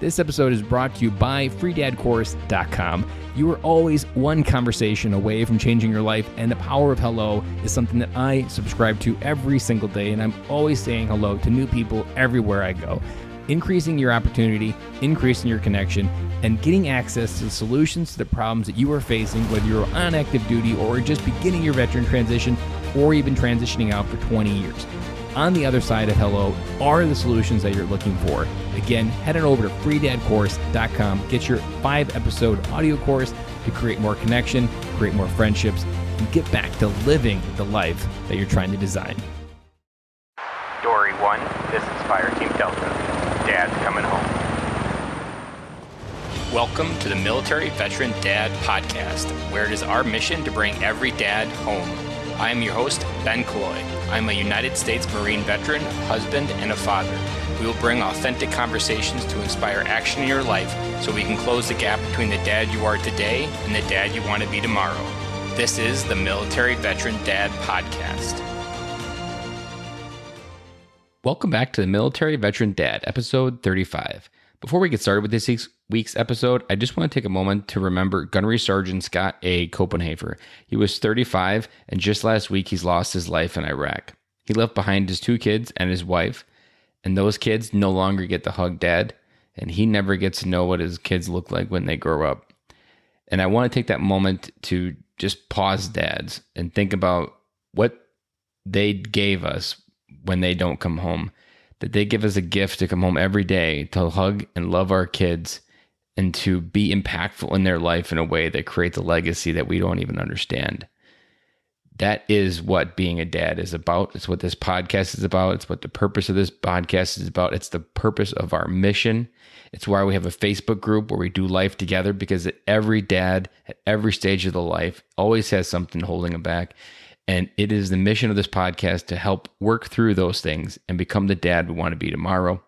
This episode is brought to you by freedadcourse.com. You are always one conversation away from changing your life, and the power of hello is something that I subscribe to every single day, and I'm always saying hello to new people everywhere I go. Increasing your opportunity, increasing your connection, and getting access to the solutions to the problems that you are facing, whether you're on active duty or just beginning your veteran transition or even transitioning out for 20 years. On the other side of hello are the solutions that you're looking for. Again, head on over to freedadcourse.com. Get your 5-episode audio course to create more connection, create more friendships, and get back to living the life that you're trying to design. Dory 1, this is Fire Team Delta. Dad's coming home. Welcome to the Military Veteran Dad Podcast, where it is our mission to bring every dad home. I am your host, Ben Cloy. I'm a United States Marine veteran, husband, and a father. We will bring authentic conversations to inspire action in your life so we can close the gap between the dad you are today and the dad you want to be tomorrow. This is the Military Veteran Dad Podcast. Welcome back to the Military Veteran Dad, episode 35. Before we get started with this week's episode, I just want to take a moment to remember Gunnery Sergeant Scott A. Copenhaver. He was 35, and just last week he's lost his life in Iraq. He left behind his 2 kids and his wife, and those kids no longer get to hug dad, and he never gets to know what his kids look like when they grow up. And I want to take that moment to just pause, dads, and think about what they gave us when they don't come home. That they give us a gift to come home every day, to hug and love our kids, and to be impactful in their life in a way that creates a legacy that we don't even understand. That is what being a dad is about. It's what this podcast is about. It's what the purpose of this podcast is about. It's the purpose of our mission. It's why we have a Facebook group where we do life together, because every dad at every stage of the life always has something holding them back. And it is the mission of this podcast to help work through those things and become the dad we want to be tomorrow.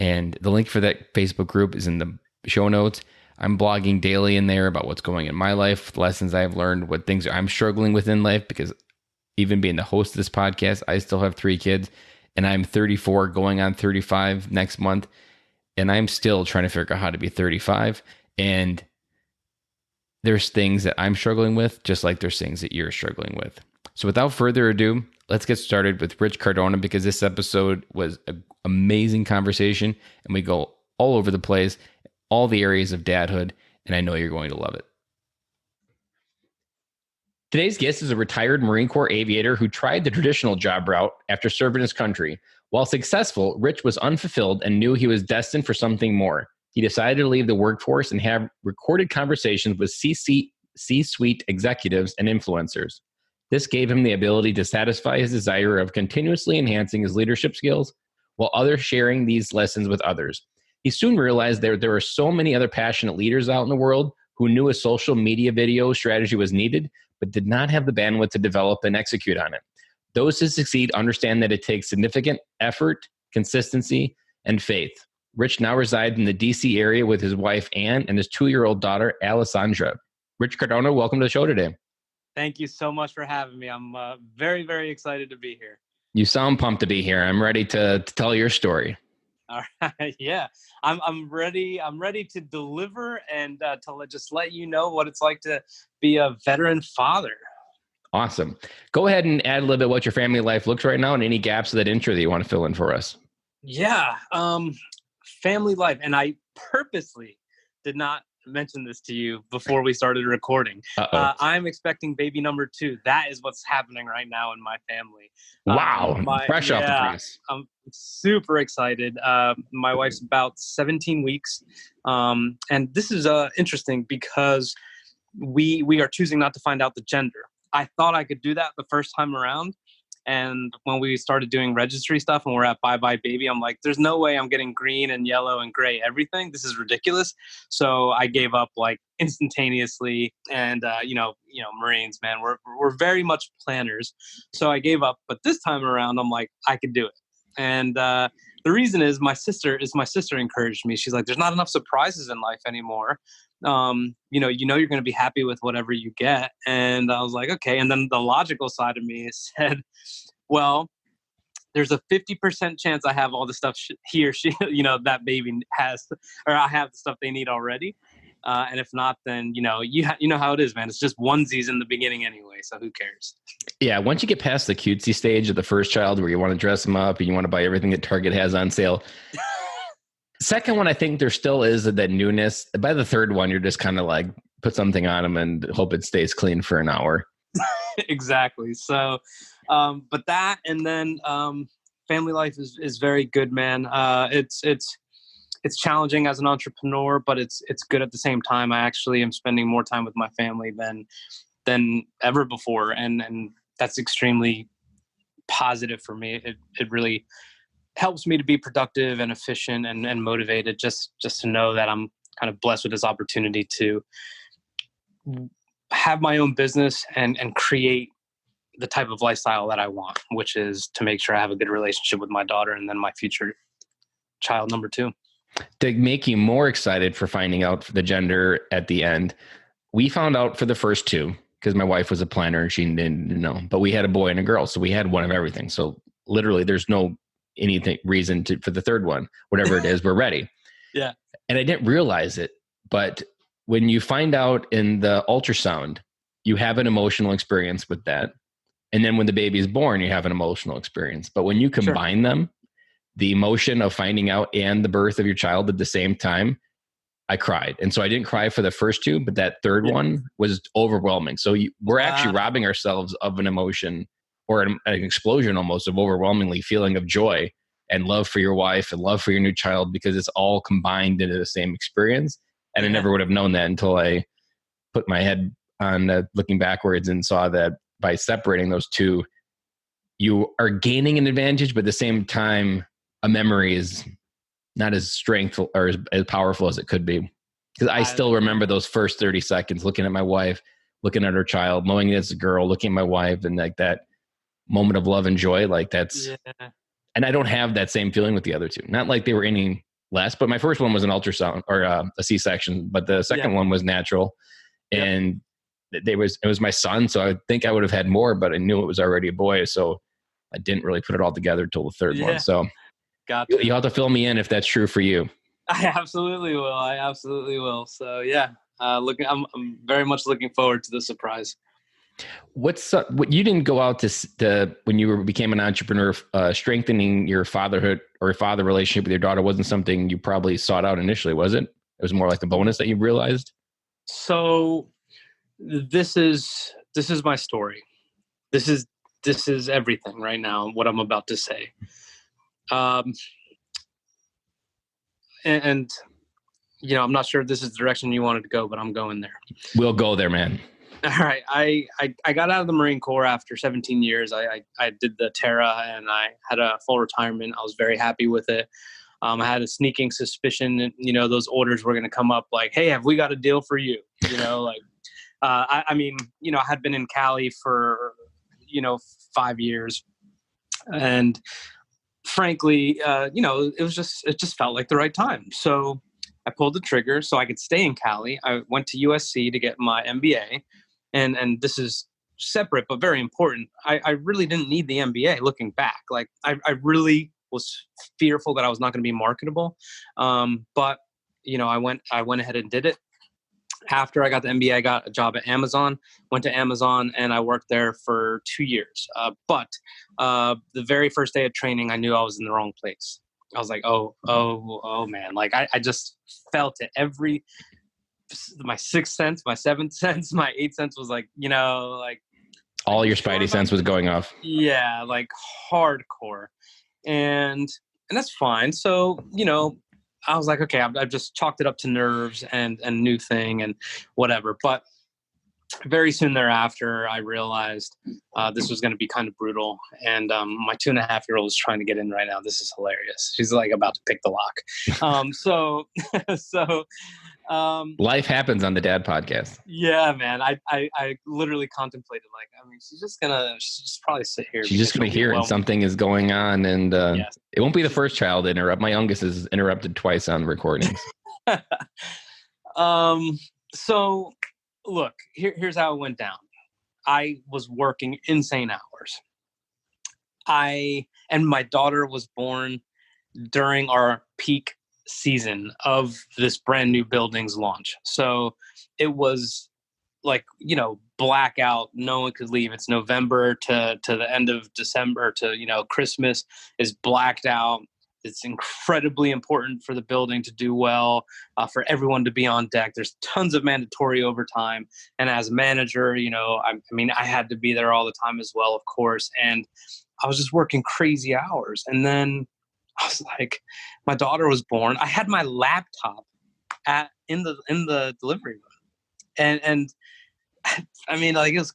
And the link for that Facebook group is in the show notes. I'm blogging daily in there about what's going in my life, lessons I've learned, what things I'm struggling with in life, because even being the host of this podcast, I still have 3 kids, and I'm 34 going on 35 next month. And I'm still trying to figure out how to be 35. And there's things that I'm struggling with, just like there's things that you're struggling with. So without further ado, let's get started with Rich Cardona, because this episode was an amazing conversation, and we go all over the place, all the areas of dadhood, and I know you're going to love it. Today's guest is a retired Marine Corps aviator who tried the traditional job route after serving his country. While successful, Rich was unfulfilled and knew he was destined for something more. He decided to leave the workforce and have recorded conversations with C-suite executives and influencers. This gave him the ability to satisfy his desire of continuously enhancing his leadership skills while others sharing these lessons with others. He soon realized there were so many other passionate leaders out in the world who knew a social media video strategy was needed, but did not have the bandwidth to develop and execute on it. Those who succeed understand that it takes significant effort, consistency, and faith. Rich now resides in the DC area with his wife, Ann, and his 2-year-old daughter, Alessandra. Rich Cardona, welcome to the show today. Thank you so much for having me. I'm very, very excited to be here. You sound pumped to be here. I'm ready to tell your story. All right. Yeah, I'm ready. I'm ready to deliver and just let you know what it's like to be a veteran father. Awesome. Go ahead and add a little bit what your family life looks right now and any gaps of that intro that you want to fill in for us. Yeah. Family life. And I purposely did not mention this to you before we started recording. I'm expecting baby number 2. That is what's happening right now in my family. Wow. Fresh off the press. I'm super excited. My wife's about 17 weeks. And this is interesting because we are choosing not to find out the gender. I thought I could do that the first time around. And when we started doing registry stuff and we're at Bye Bye Baby, I'm like, there's no way I'm getting green and yellow and gray everything. This is ridiculous. So I gave up like instantaneously. And Marines, man, we're very much planners. So I gave up. But this time around, I'm like, I could do it. And the reason is my sister encouraged me. She's like, there's not enough surprises in life anymore. You're going to be happy with whatever you get. And I was like, okay. And then the logical side of me said, well, there's a 50% chance I have all the stuff he or she, that baby has, or I have the stuff they need already. And if not, then, you know how it is, man. It's just onesies in the beginning anyway. So who cares? Yeah. Once you get past the cutesy stage of the first child where you want to dress them up and you want to buy everything that Target has on sale. Second one, I think there still is that newness. By the third one, you're just kind of like put something on them and hope it stays clean for an hour. Exactly. So, but that, and then family life is very good, man. It's challenging as an entrepreneur, but it's good at the same time. I actually am spending more time with my family than ever before, and that's extremely positive for me. It really helps me to be productive and efficient and motivated, just to know that I'm kind of blessed with this opportunity to have my own business and create the type of lifestyle that I want, which is to make sure I have a good relationship with my daughter and then my future child number 2. To make you more excited for finding out the gender at the end, we found out for the first 2 because my wife was a planner and she didn't know, but we had a boy and a girl. So we had one of everything. So literally there's no reason for the third one, whatever it is, we're ready. Yeah. And I didn't realize it, but when you find out in the ultrasound, you have an emotional experience with that. And then when the baby is born, you have an emotional experience. But when you combine them, the emotion of finding out and the birth of your child at the same time, I cried. And so I didn't cry for the first 2, but that third one was overwhelming. So we're actually robbing ourselves of an emotion or an explosion almost of overwhelmingly feeling of joy and love for your wife and love for your new child, because it's all combined into the same experience. And I never would have known that until I put my head on looking backwards and saw that by separating those 2, you are gaining an advantage, but at the same time, a memory is not as strengthful or as powerful as it could be. Because I still remember those first 30 seconds looking at my wife, looking at her child, knowing it's a girl, looking at my wife, and like that moment of love and joy, like that's, and I don't have that same feeling with the other 2. Not like they were any less, but my first one was an ultrasound or a C-section, but the second one was natural, and it was my son. So I think I would have had more, but I knew it was already a boy. So I didn't really put it all together till the third one. So gotcha. You'll have to fill me in if that's true for you. I absolutely will. So yeah, I'm very much looking forward to the surprise. What you didn't go out to when you became an entrepreneur, strengthening your fatherhood or father relationship with your daughter wasn't something you probably sought out initially, was it? It was more like a bonus that you realized. So this is my story. This is everything right now, what I'm about to say. And I'm not sure if this is the direction you wanted to go, but I'm going there. We'll go there, man. All right. I got out of the Marine Corps after 17 years. I did the Terra and I had a full retirement. I was very happy with it. I had a sneaking suspicion, those orders were going to come up like, hey, have we got a deal for you? I had been in Cali for, 5 years. And frankly, it just felt like the right time. So I pulled the trigger so I could stay in Cali. I went to USC to get my MBA. And this is separate, but very important. I really didn't need the MBA looking back. Like I really was fearful that I was not going to be marketable. But I went ahead and did it. After I got the MBA, I got a job at Amazon, went to Amazon, and I worked there for 2 years. But the very first day of training, I knew I was in the wrong place. I was like, oh man. Like I just felt it. My sixth sense, my seventh sense, my eighth sense was like, like all your spidey sense was going off. Yeah, like hardcore. And that's fine. So, I was like, okay, I've just chalked it up to nerves and new thing and whatever. But very soon thereafter, I realized this was going to be kind of brutal. And my 2.5-year-old is trying to get in right now. This is hilarious. She's like about to pick the lock. So Life happens on the Dad podcast. Yeah, man. I literally contemplated she's just probably sit here. She's just going to hear it. Something is going on. And It won't be the first child to interrupt. My youngest is interrupted twice on recordings. So look, here's how it went down. I was working insane hours. and my daughter was born during our peak season of this brand new building's launch. So it was like, blackout. No one could leave. It's November to the end of December to, Christmas is blacked out. It's incredibly important for the building to do well, for everyone to be on deck. There's tons of mandatory overtime. And as a manager, I had to be there all the time as well, of course. And I was just working crazy hours. And then I was like, my daughter was born. I had my laptop in the delivery room. And I mean, like, it was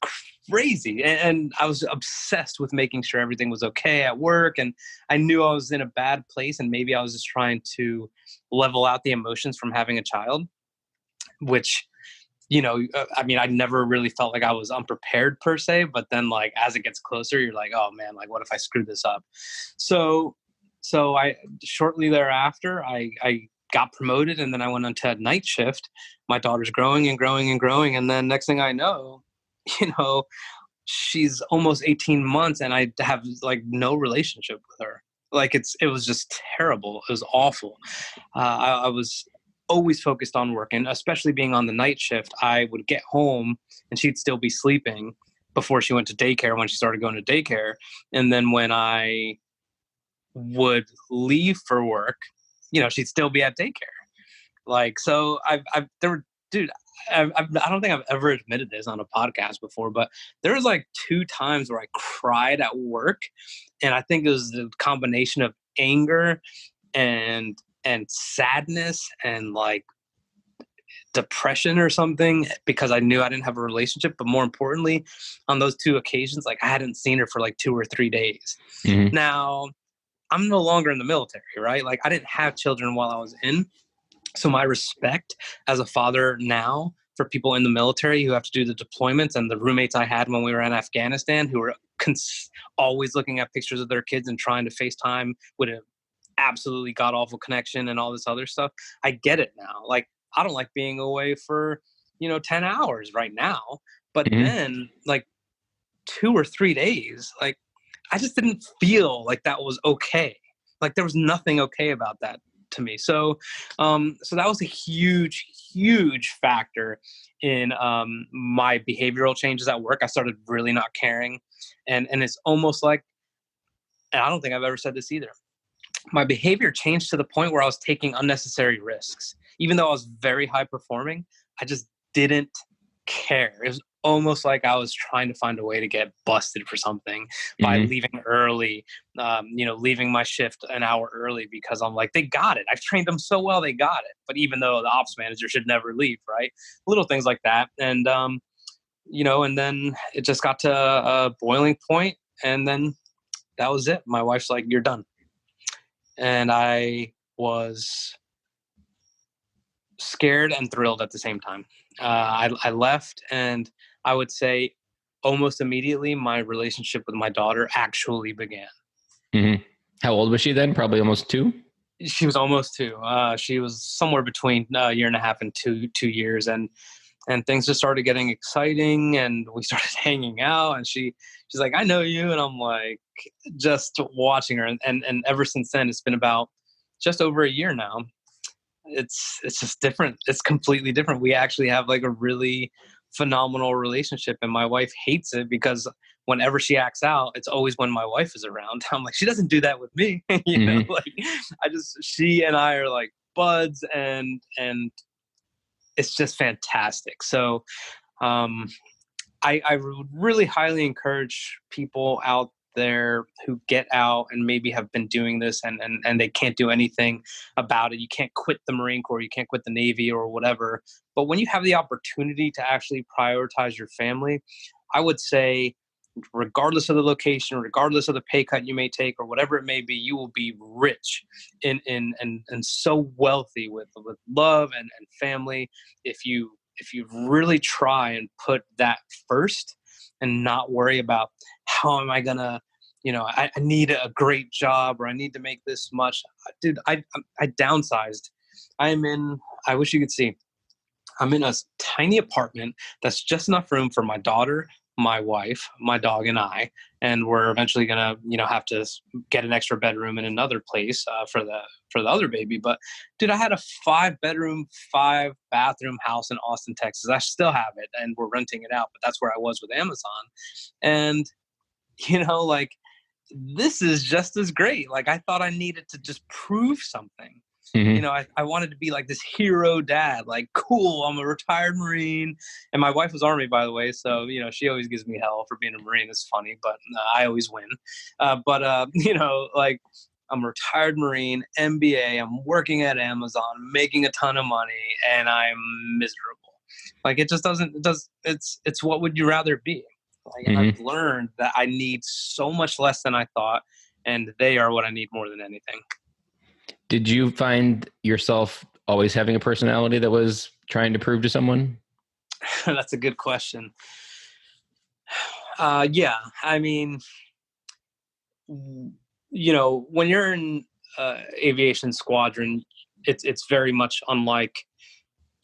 crazy. And I was obsessed with making sure everything was okay at work. And I knew I was in a bad place. And maybe I was just trying to level out the emotions from having a child, which, I never really felt like I was unprepared per se. But then, like, as it gets closer, you're like, oh, man, like, what if I screwed this up? So I shortly thereafter, I got promoted, and then I went on to night shift. My daughter's growing and growing and growing. And then next thing I know, she's almost 18 months and I have like no relationship with her. Like it was just terrible. It was awful. I was always focused on work, and especially being on the night shift, I would get home and she'd still be sleeping before she went to daycare, when she started going to daycare. And then when I would leave for work, she'd still be at daycare. Like, so I don't think I've ever admitted this on a podcast before, but there was like 2 times where I cried at work. And I think it was the combination of anger and sadness and like depression or something, because I knew I didn't have a relationship. But more importantly, on those 2 occasions, like I hadn't seen her for like 2 or 3 days. Mm-hmm. Now, I'm no longer in the military, right? Like I didn't have children while I was in. So my respect as a father now for people in the military who have to do the deployments, and the roommates I had when we were in Afghanistan who were always looking at pictures of their kids and trying to FaceTime with an absolutely god-awful connection and all this other stuff. I get it now. Like, I don't like being away for, 10 hours right now. But then like 2 or 3 days, like I just didn't feel like that was okay. Like there was nothing okay about that to me. So that was a huge, huge factor in my behavioral changes at work. I started really not caring. And it's almost like, and I don't think I've ever said this either, my behavior changed to the point where I was taking unnecessary risks. Even though I was very high performing, I just didn't care. It was almost like I was trying to find a way to get busted for something by leaving early, leaving my shift an hour early, because I'm like, they got it. I've trained them so well, they got it. But even though the ops manager should never leave, right? Little things like that. And, and then it just got to a boiling point, and then that was it. My wife's like, you're done. And I was scared and thrilled at the same time. I left, and I would say almost immediately my relationship with my daughter actually began. Mm-hmm. How old was she then? Probably almost 2? She was almost 2. She was somewhere between a year and a half and 2 years. And things just started getting exciting, and we started hanging out, and she's like, I know you. And I'm like, just watching her. And ever since then, it's been about just over a year now. It's just different. It's completely different. We actually have like a really phenomenal relationship, and my wife hates it because whenever she acts out, it's always when my wife is around. I'm like, she doesn't do that with me. Like she and I are like buds, and it's just fantastic. So I would really highly encourage people out there who get out and maybe have been doing this and they can't do anything about it. You can't quit the Marine Corps, you can't quit the Navy or whatever. But when you have the opportunity to actually prioritize your family, I would say, regardless of the location, regardless of the pay cut you may take or whatever it may be, you will be rich and so wealthy with love and family if you really try and put that first and not worry about how am I gonna, I need a great job, or I need to make this much. Dude, I downsized. I wish you could see, I'm in a tiny apartment that's just enough room for my daughter, my wife, my dog, and I, and we're eventually gonna, have to get an extra bedroom in another place for the other baby. But dude, I had a 5-bedroom, 5-bathroom house in Austin, Texas. I still have it, and we're renting it out. But that's where I was with Amazon, and like this is just as great. Like I thought I needed to just prove something. Mm-hmm. I wanted to be like this hero dad, like, cool, I'm a retired Marine. And my wife was Army, by the way. So, she always gives me hell for being a Marine. It's funny, but I always win. But like I'm a retired Marine, MBA, I'm working at Amazon, making a ton of money, and I'm miserable. Like it's what would you rather be? Like, and I've learned that I need so much less than I thought, and they are what I need more than anything. Did you find yourself always having a personality that was trying to prove to someone? That's a good question. Yeah, I mean, when you're in aviation squadron, it's very much unlike,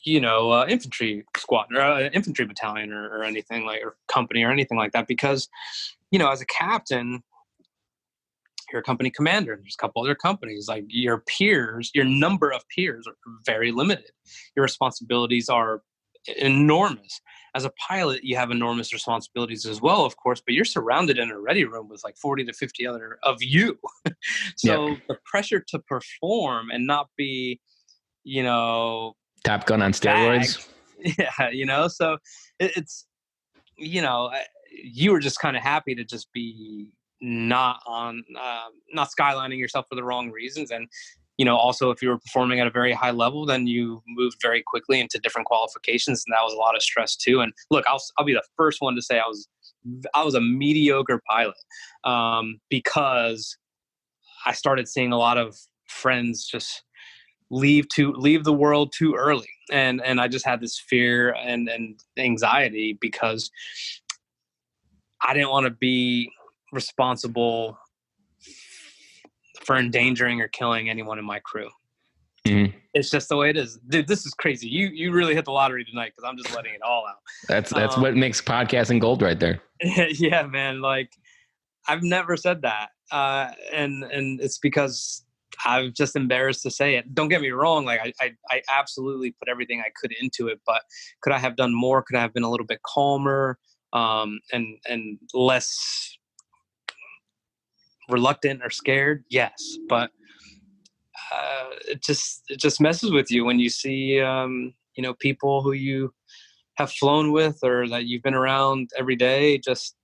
infantry squadron or infantry battalion or anything like, or company or anything like that, because, as a captain, you're a company commander, and there's a couple other companies. Like your peers, your number of peers are very limited. Your responsibilities are enormous. As a pilot, you have enormous responsibilities as well, of course, but you're surrounded in a ready room with like 40 to 50 other of you. So the pressure to perform and not be, Top Gun on steroids. Yeah, so it's, you were just kind of happy to just be not skylining yourself for the wrong reasons. And, also if you were performing at a very high level, then you moved very quickly into different qualifications. And that was a lot of stress too. And look, I'll be the first one to say I was a mediocre pilot because I started seeing a lot of friends just leave the world too early. And I just had this fear and anxiety because I didn't want to be responsible for endangering or killing anyone in my crew. Mm-hmm. It's just the way it is. Dude, this is crazy. You really hit the lottery tonight because I'm just letting it all out. That's what makes podcasting gold right there. Yeah, man. Like I've never said that. And it's because I'm just embarrassed to say it. Don't get me wrong. Like I absolutely put everything I could into it, but could I have done more? Could I have been a little bit calmer and less reluctant or scared? Yes. But it just messes with you when you see, people who you have flown with or that you've been around every day just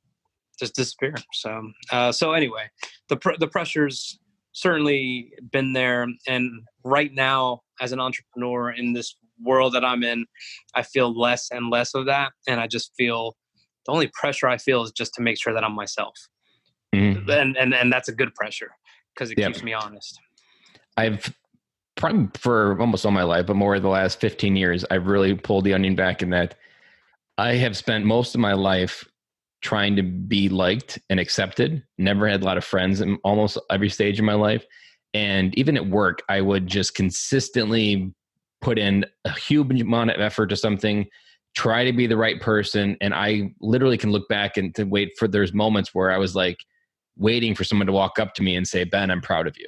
disappear. So anyway, the pressure's certainly been there. And right now, as an entrepreneur in this world that I'm in, I feel less and less of that. And I just feel the only pressure I feel is just to make sure that I'm myself. Mm-hmm. And that's a good pressure because it keeps me honest. I've probably for almost all my life, but more the last 15 years, I've really pulled the onion back in that I have spent most of my life trying to be liked and accepted. Never had a lot of friends in almost every stage of my life. And even at work, I would just consistently put in a huge amount of effort to something, try to be the right person. And I literally can look back and to wait for, there's moments where I was like waiting for someone to walk up to me and say, Ben, I'm proud of you.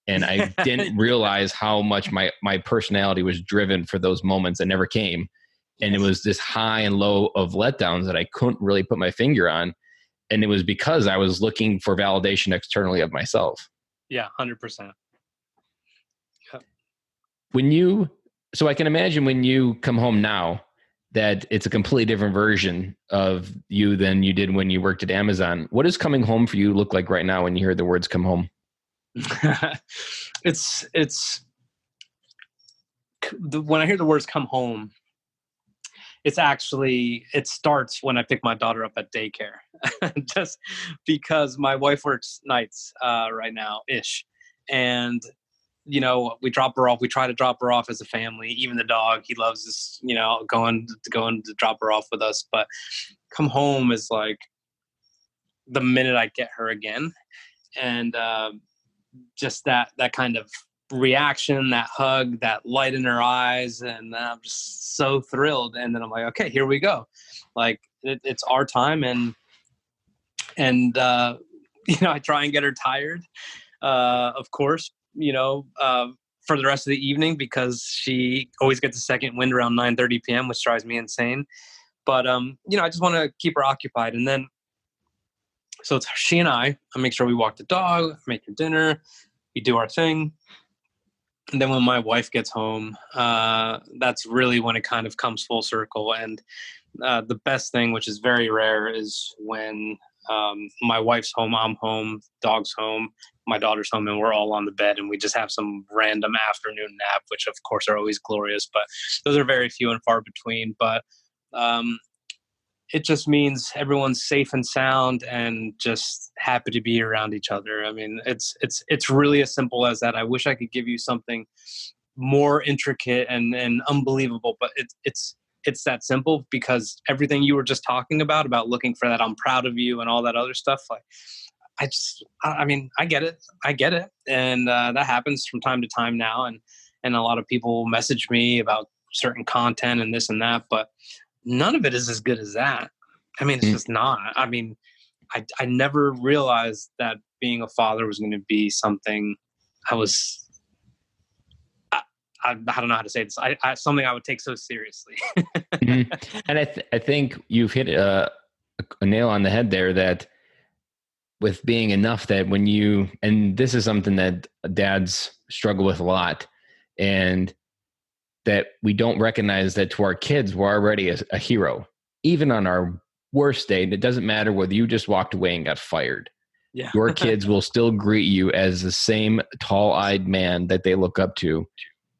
And I didn't realize how much my personality was driven for those moments that never came. And it was this high and low of letdowns that I couldn't really put my finger on. And it was because I was looking for validation externally of myself. Yeah, 100%. Yeah. So I can imagine when you come home now that it's a completely different version of you than you did when you worked at Amazon. What does coming home for you look like right now when you hear the words come home? It's when I hear the words come home, it starts when I pick my daughter up at daycare, just because my wife works nights right now ish. And, we drop her off. We try to drop her off as a family. Even the dog, he loves this, going to drop her off with us. But come home is like the minute I get her again. And just that kind of reaction, that hug, that light in her eyes, and I'm just so thrilled. And then I'm like, okay, here we go. Like it's our time, and I try and get her tired, of course, for the rest of the evening, because she always gets a second wind around 9:30 p.m., which drives me insane. But I just want to keep her occupied, and then so it's she and I make sure we walk the dog, make her dinner, we do our thing. And then when my wife gets home, that's really when it kind of comes full circle. And the best thing, which is very rare, is when my wife's home, I'm home, dog's home, my daughter's home, and we're all on the bed and we just have some random afternoon nap, which of course are always glorious, but those are very few and far between. But it just means everyone's safe and sound and just happy to be around each other. I mean, it's really as simple as that. I wish I could give you something more intricate and unbelievable, but it's that simple, because everything you were just talking about looking for that I'm proud of you and all that other stuff. Like, I get it. And that happens from time to time now. And a lot of people message me about certain content and this and that, but none of it is as good as that. I mean, it's just not. I mean, I never realized that being a father was going to be something I don't know how to say this. Something I would take so seriously. Mm-hmm. And I think you've hit a nail on the head there, that with being enough, that when and this is something that dads struggle with a lot, and that we don't recognize that to our kids, we're already a hero. Even on our worst day, it doesn't matter whether you just walked away and got fired. Yeah. Your kids will still greet you as the same tall-eyed man that they look up to.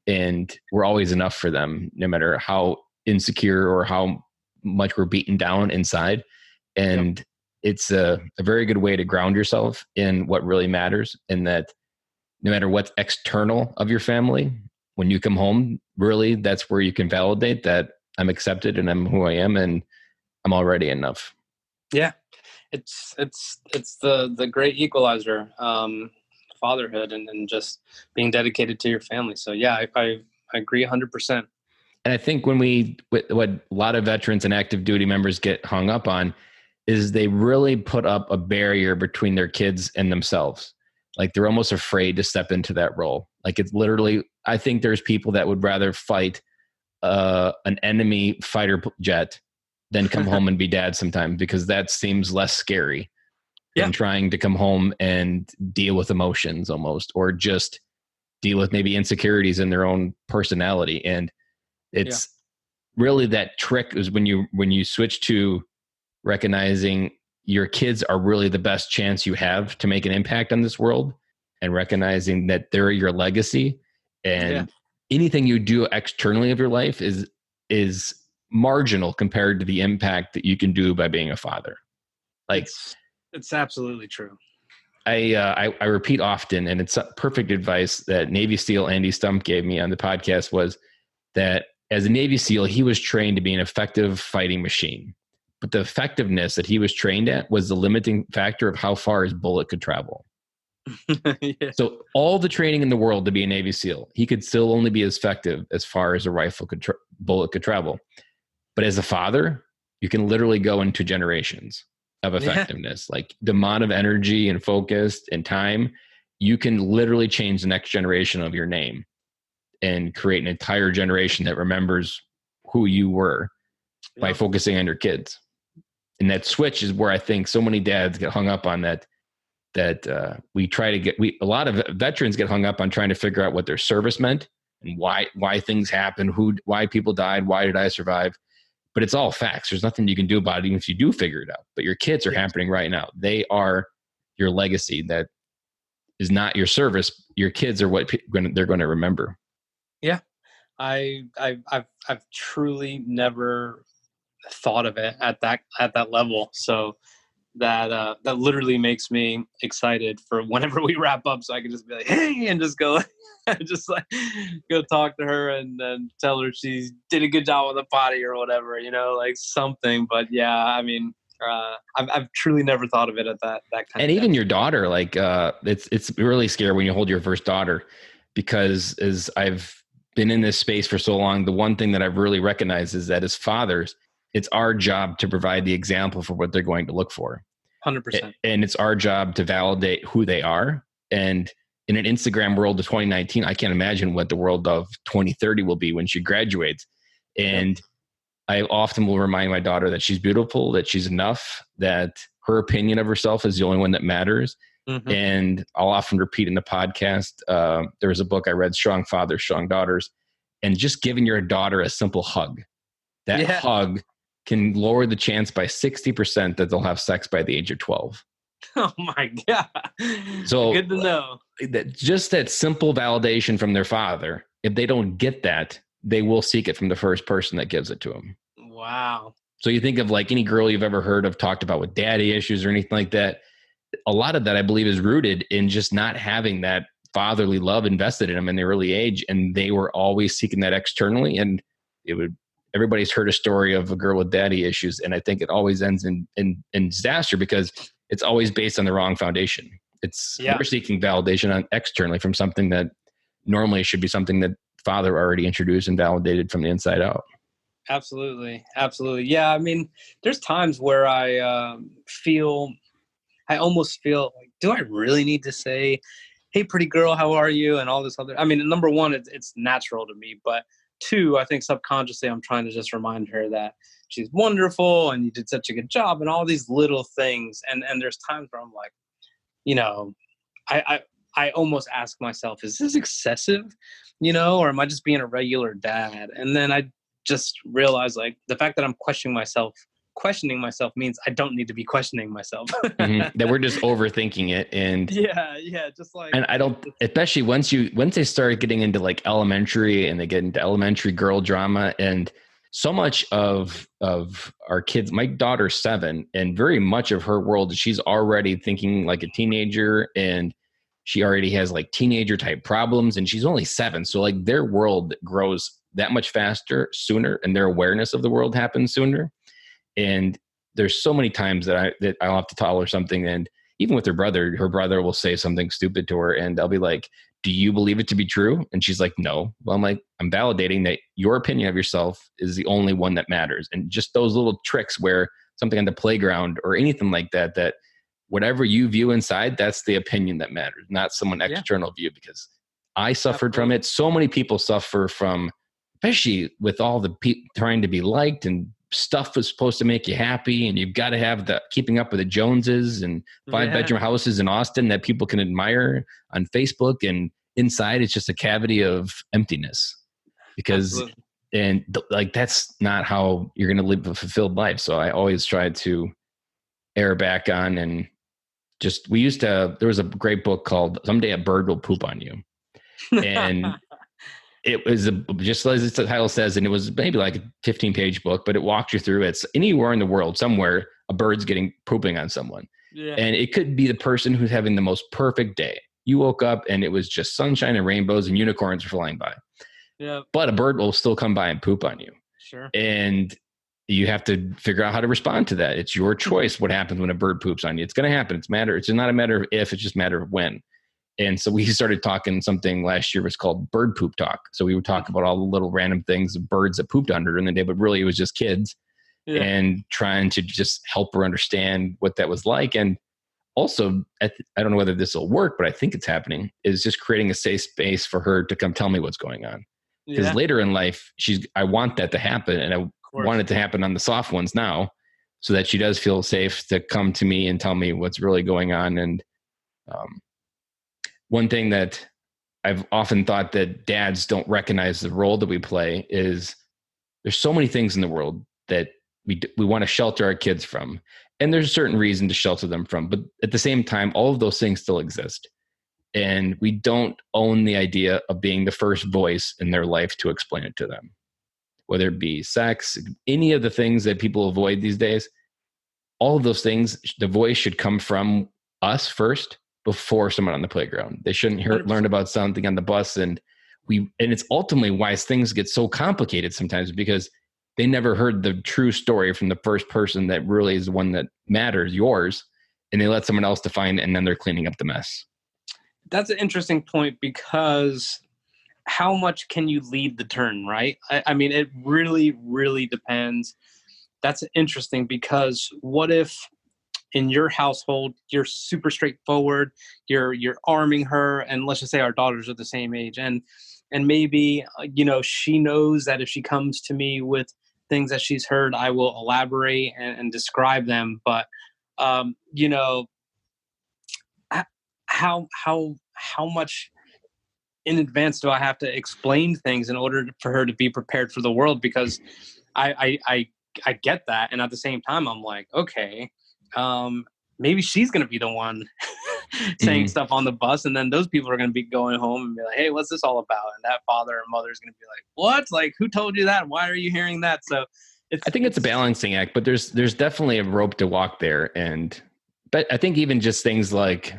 And we're always enough for them, no matter how insecure or how much we're beaten down inside. And it's a very good way to ground yourself in what really matters. And that no matter what's external of your family, when you come home, really, that's where you can validate that I'm accepted and I'm who I am and I'm already enough. Yeah. It's the great equalizer, fatherhood and just being dedicated to your family. So yeah, I agree 100%. And I think what a lot of veterans and active duty members get hung up on is they really put up a barrier between their kids and themselves. Like they're almost afraid to step into that role. Like it's literally, I think there's people that would rather fight an enemy fighter jet than come home and be dad sometimes, because that seems less scary than trying to come home and deal with emotions almost, or just deal with maybe insecurities in their own personality. And it's really that trick is when you switch to recognizing your kids are really the best chance you have to make an impact on this world, and recognizing that they're your legacy, and anything you do externally of your life is marginal compared to the impact that you can do by being a father. Like it's absolutely true. I repeat often, and it's perfect advice that Navy SEAL Andy Stump gave me on the podcast, was that as a Navy SEAL, he was trained to be an effective fighting machine. But the effectiveness that he was trained at was the limiting factor of how far his bullet could travel. So all the training in the world to be a Navy SEAL, he could still only be as effective as far as a rifle bullet could travel. But as a father, you can literally go into generations of effectiveness. Like the amount of energy and focus and time, you can literally change the next generation of your name and create an entire generation that remembers who you were by focusing on your kids. And that switch is where I think so many dads get hung up on that a lot of veterans get hung up on trying to figure out what their service meant and why things happen, why people died, why did I survive? But it's all facts. There's nothing you can do about it, even if you do figure it out. But your kids are happening right now. They are your legacy. That is not your service. Your kids are what they're going to remember. Yeah, I've truly never thought of it at that level. So that literally makes me excited for whenever we wrap up, so I can just be like, hey, and just go go talk to her and tell her she did a good job with the potty or whatever, like something. But yeah, I mean, I've truly never thought of it at that kind and of even your daughter, like it's really scary when you hold your first daughter, because as I've been in this space for so long, the one thing that I've really recognized is that as fathers, it's our job to provide the example for what they're going to look for. 100%. And it's our job to validate who they are. And in an Instagram world of 2019, I can't imagine what the world of 2030 will be when she graduates. And I often will remind my daughter that she's beautiful, that she's enough, that her opinion of herself is the only one that matters. Mm-hmm. And I'll often repeat in the podcast, there was a book I read, Strong Fathers, Strong Daughters, and just giving your daughter a simple hug. That hug can lower the chance by 60% that they'll have sex by the age of 12. Oh my God. So good to know. Just that simple validation from their father. If they don't get that, they will seek it from the first person that gives it to them. Wow. So you think of like any girl you've ever heard of talked about with daddy issues or anything like that. A lot of that, I believe, is rooted in just not having that fatherly love invested in them in the early age. And they were always seeking that externally. And everybody's heard a story of a girl with daddy issues. And I think it always ends in disaster because it's always based on the wrong foundation. They're seeking validation externally from something that normally should be something that father already introduced and validated from the inside out. Absolutely. Yeah. I mean, there's times where I almost feel like, do I really need to say, hey, pretty girl, how are you? And all this other, I mean, number one, it's natural to me, but two, I think subconsciously I'm trying to just remind her that she's wonderful and you did such a good job and all these little things. And there's times where I'm like, I almost ask myself, is this excessive, or am I just being a regular dad? And then I just realized like the fact that I'm questioning myself means I don't need to be questioning myself. Mm-hmm. That we're just overthinking it. And just like, and I don't, especially once they start getting into like elementary and they get into elementary girl drama, and so much of our kids, my daughter's 7, and very much of her world, she's already thinking like a teenager, and she already has like teenager type problems, and she's only 7. So like their world grows that much faster, sooner, and their awareness of the world happens sooner. And there's so many times that I'll have to tell her something, and even with her brother will say something stupid to her, and I'll be like, do you believe it to be true? And she's like, no. Well, I'm like, I'm validating that your opinion of yourself is the only one that matters. And just those little tricks where something on the playground or anything like that whatever you view inside, that's the opinion that matters, not someone external view, because I suffered from it. So many people suffer from, especially with all the trying to be liked, and stuff was supposed to make you happy, and you've got to have the keeping up with the Joneses and 5-bedroom houses in Austin that people can admire on Facebook, and inside it's just a cavity of emptiness, because like that's not how you're going to live a fulfilled life. So I always try to err back on, and just there was a great book called Someday a Bird Will Poop on You, and it was just as the title says, and it was maybe like a 15-page book, but it walked you through it. Anywhere in the world, somewhere, a bird's pooping on someone. Yeah. And it could be the person who's having the most perfect day. You woke up and it was just sunshine and rainbows and unicorns are flying by. Yeah. But a bird will still come by and poop on you. Sure. And you have to figure out how to respond to that. It's your choice what happens when a bird poops on you. It's going to happen. It's not a matter of if, it's just a matter of when. And so we started talking something last year was called Bird Poop Talk. So we would talk about all the little random things of birds that pooped on her in the day, but really it was just kids and trying to just help her understand what that was like. And also, I don't know whether this will work, but I think it's happening, is just creating a safe space for her to come tell me what's going on. Because later in life, I want that to happen. And I want it to happen on the soft ones now, so that she does feel safe to come to me and tell me what's really going on. And one thing that I've often thought that dads don't recognize the role that we play is there's so many things in the world that we want to shelter our kids from. And there's a certain reason to shelter them from. But at the same time, all of those things still exist. And we don't own the idea of being the first voice in their life to explain it to them. Whether it be sex, any of the things that people avoid these days, all of those things, the voice should come from us first before someone on the playground. They shouldn't learn about something on the bus. And it's ultimately why things get so complicated sometimes, because they never heard the true story from the first person that really is the one that matters, yours, and they let someone else define it, and then they're cleaning up the mess. That's an interesting point, because how much can you lead the turn, right? I mean, it really, really depends. That's interesting because what if in your household you're super straightforward, you're arming her, and let's just say our daughters are the same age, and maybe she knows that if she comes to me with things that she's heard, I will elaborate and describe them, but um, you know how much in advance do I have to explain things in order for her to be prepared for the world? Because I get that, and at the same time, I'm like, okay, maybe she's gonna be the one saying Mhm. stuff on the bus, and then those people are gonna be going home and be like, hey, what's this all about? And that father or mother is gonna be like, what? Like, who told you that? Why are you hearing that? So I think it's a it's balancing act, but there's definitely a rope to walk there. And but I think even just things like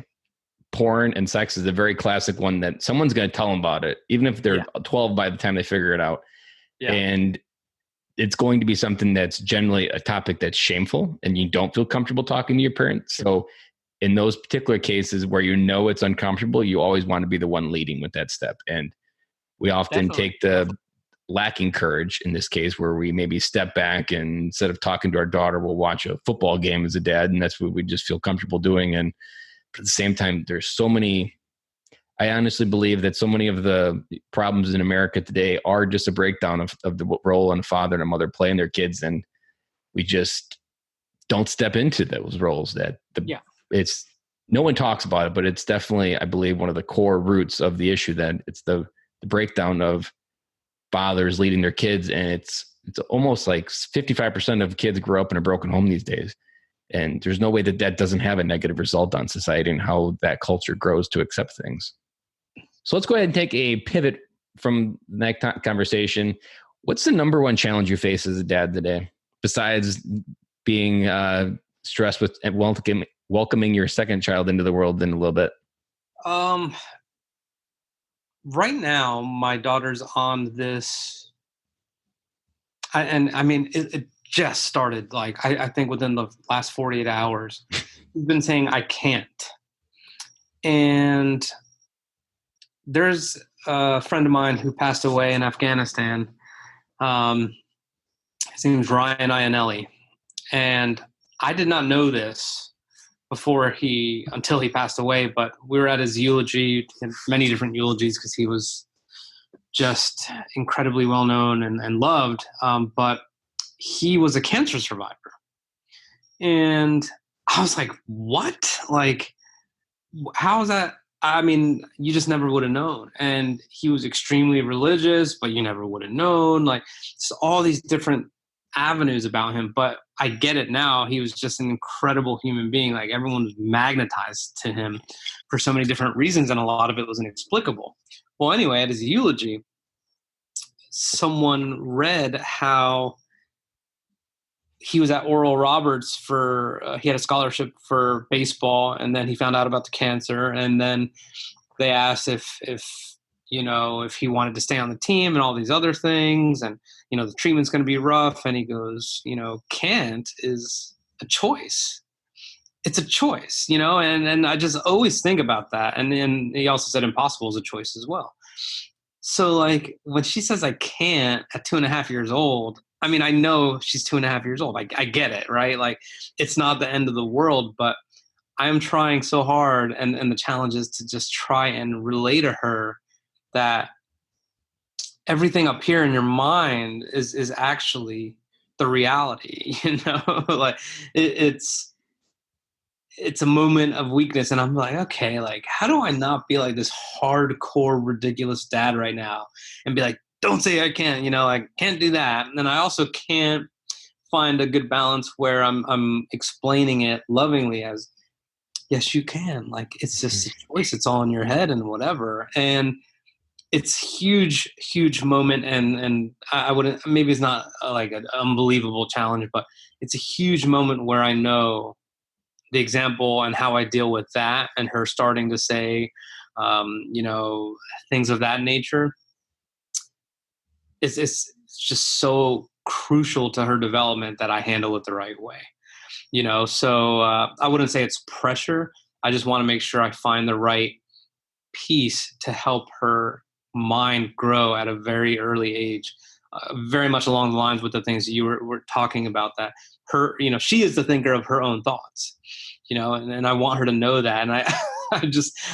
porn and sex is a very classic one that someone's going to tell them about it, even if they're yeah, 12 by the time they figure it out. yeah, And it's going to be something that's generally a topic that's shameful and you don't feel comfortable talking to your parents. So in those particular cases where it's uncomfortable, you always want to be the one leading with that step. And we often definitely. take the lacking courage in this case where we maybe step back and instead of talking to our daughter, we'll watch a football game as a dad. And that's what we just feel comfortable doing. And at the same time, I honestly believe that so many of the problems in America today are just a breakdown of the role and a father and a mother play in their kids. And we just don't step into those roles Yeah, it's, no one talks about it, but it's definitely, I believe, one of the core roots of the issue that it's the breakdown of fathers leading their kids. And it's almost like 55% of kids grow up in a broken home these days. And there's no way that doesn't have a negative result on society and how that culture grows to accept things. So let's go ahead and take a pivot from that conversation. What's the number one challenge you face as a dad today, besides being stressed with welcoming your second child into the world in a little bit? um right now my daughter's on this. And I mean, it just started. Like, I think within the last 48 hours, we've been saying I can't. And there's a friend of mine who passed away in Afghanistan. Um, his name's Ryan Ionelli, and I did not know this until he passed away. But we were at his eulogy, many different eulogies, because he was just incredibly well known and loved. But he was a cancer survivor. And I was like, what? Like, how is that? I mean, you just never would have known. And he was extremely religious, but you never would have known. Like, just all these different avenues about him. But I get it now. He was just an incredible human being. Like, everyone was magnetized to him for so many different reasons, and a lot of it was inexplicable. Well, anyway, at his eulogy, someone read how he was at Oral Roberts he had a scholarship for baseball, and then he found out about the cancer, and then they asked if he wanted to stay on the team and all these other things, and the treatment's going to be rough, and he goes, can't is a choice. It's a choice, and I just always think about that. And then he also said impossible is a choice as well. So, like, when she says I can't at 2.5 years old, I mean, I know she's 2.5 years old. I get it, right? Like, it's not the end of the world, but I'm trying so hard. And the challenge is to just try and relay to her that everything up here in your mind is actually the reality, like it's a moment of weakness, and I'm like, okay, like, how do I not be like this hardcore ridiculous dad right now and be like, don't say I can't, I can't do that. And then I also can't find a good balance where I'm explaining it lovingly as, yes, you can. Like, it's just a choice. It's all in your head and whatever. And it's huge moment. And I wouldn't, maybe it's not like an unbelievable challenge, but it's a huge moment where I know the example and how I deal with that, and her starting to say, things of that nature. It's just so crucial to her development that I handle it the right way. So I wouldn't say it's pressure. I just want to make sure I find the right piece to help her mind grow at a very early age, very much along the lines with the things you were talking about, that her, she is the thinker of her own thoughts, and I want her to know that. And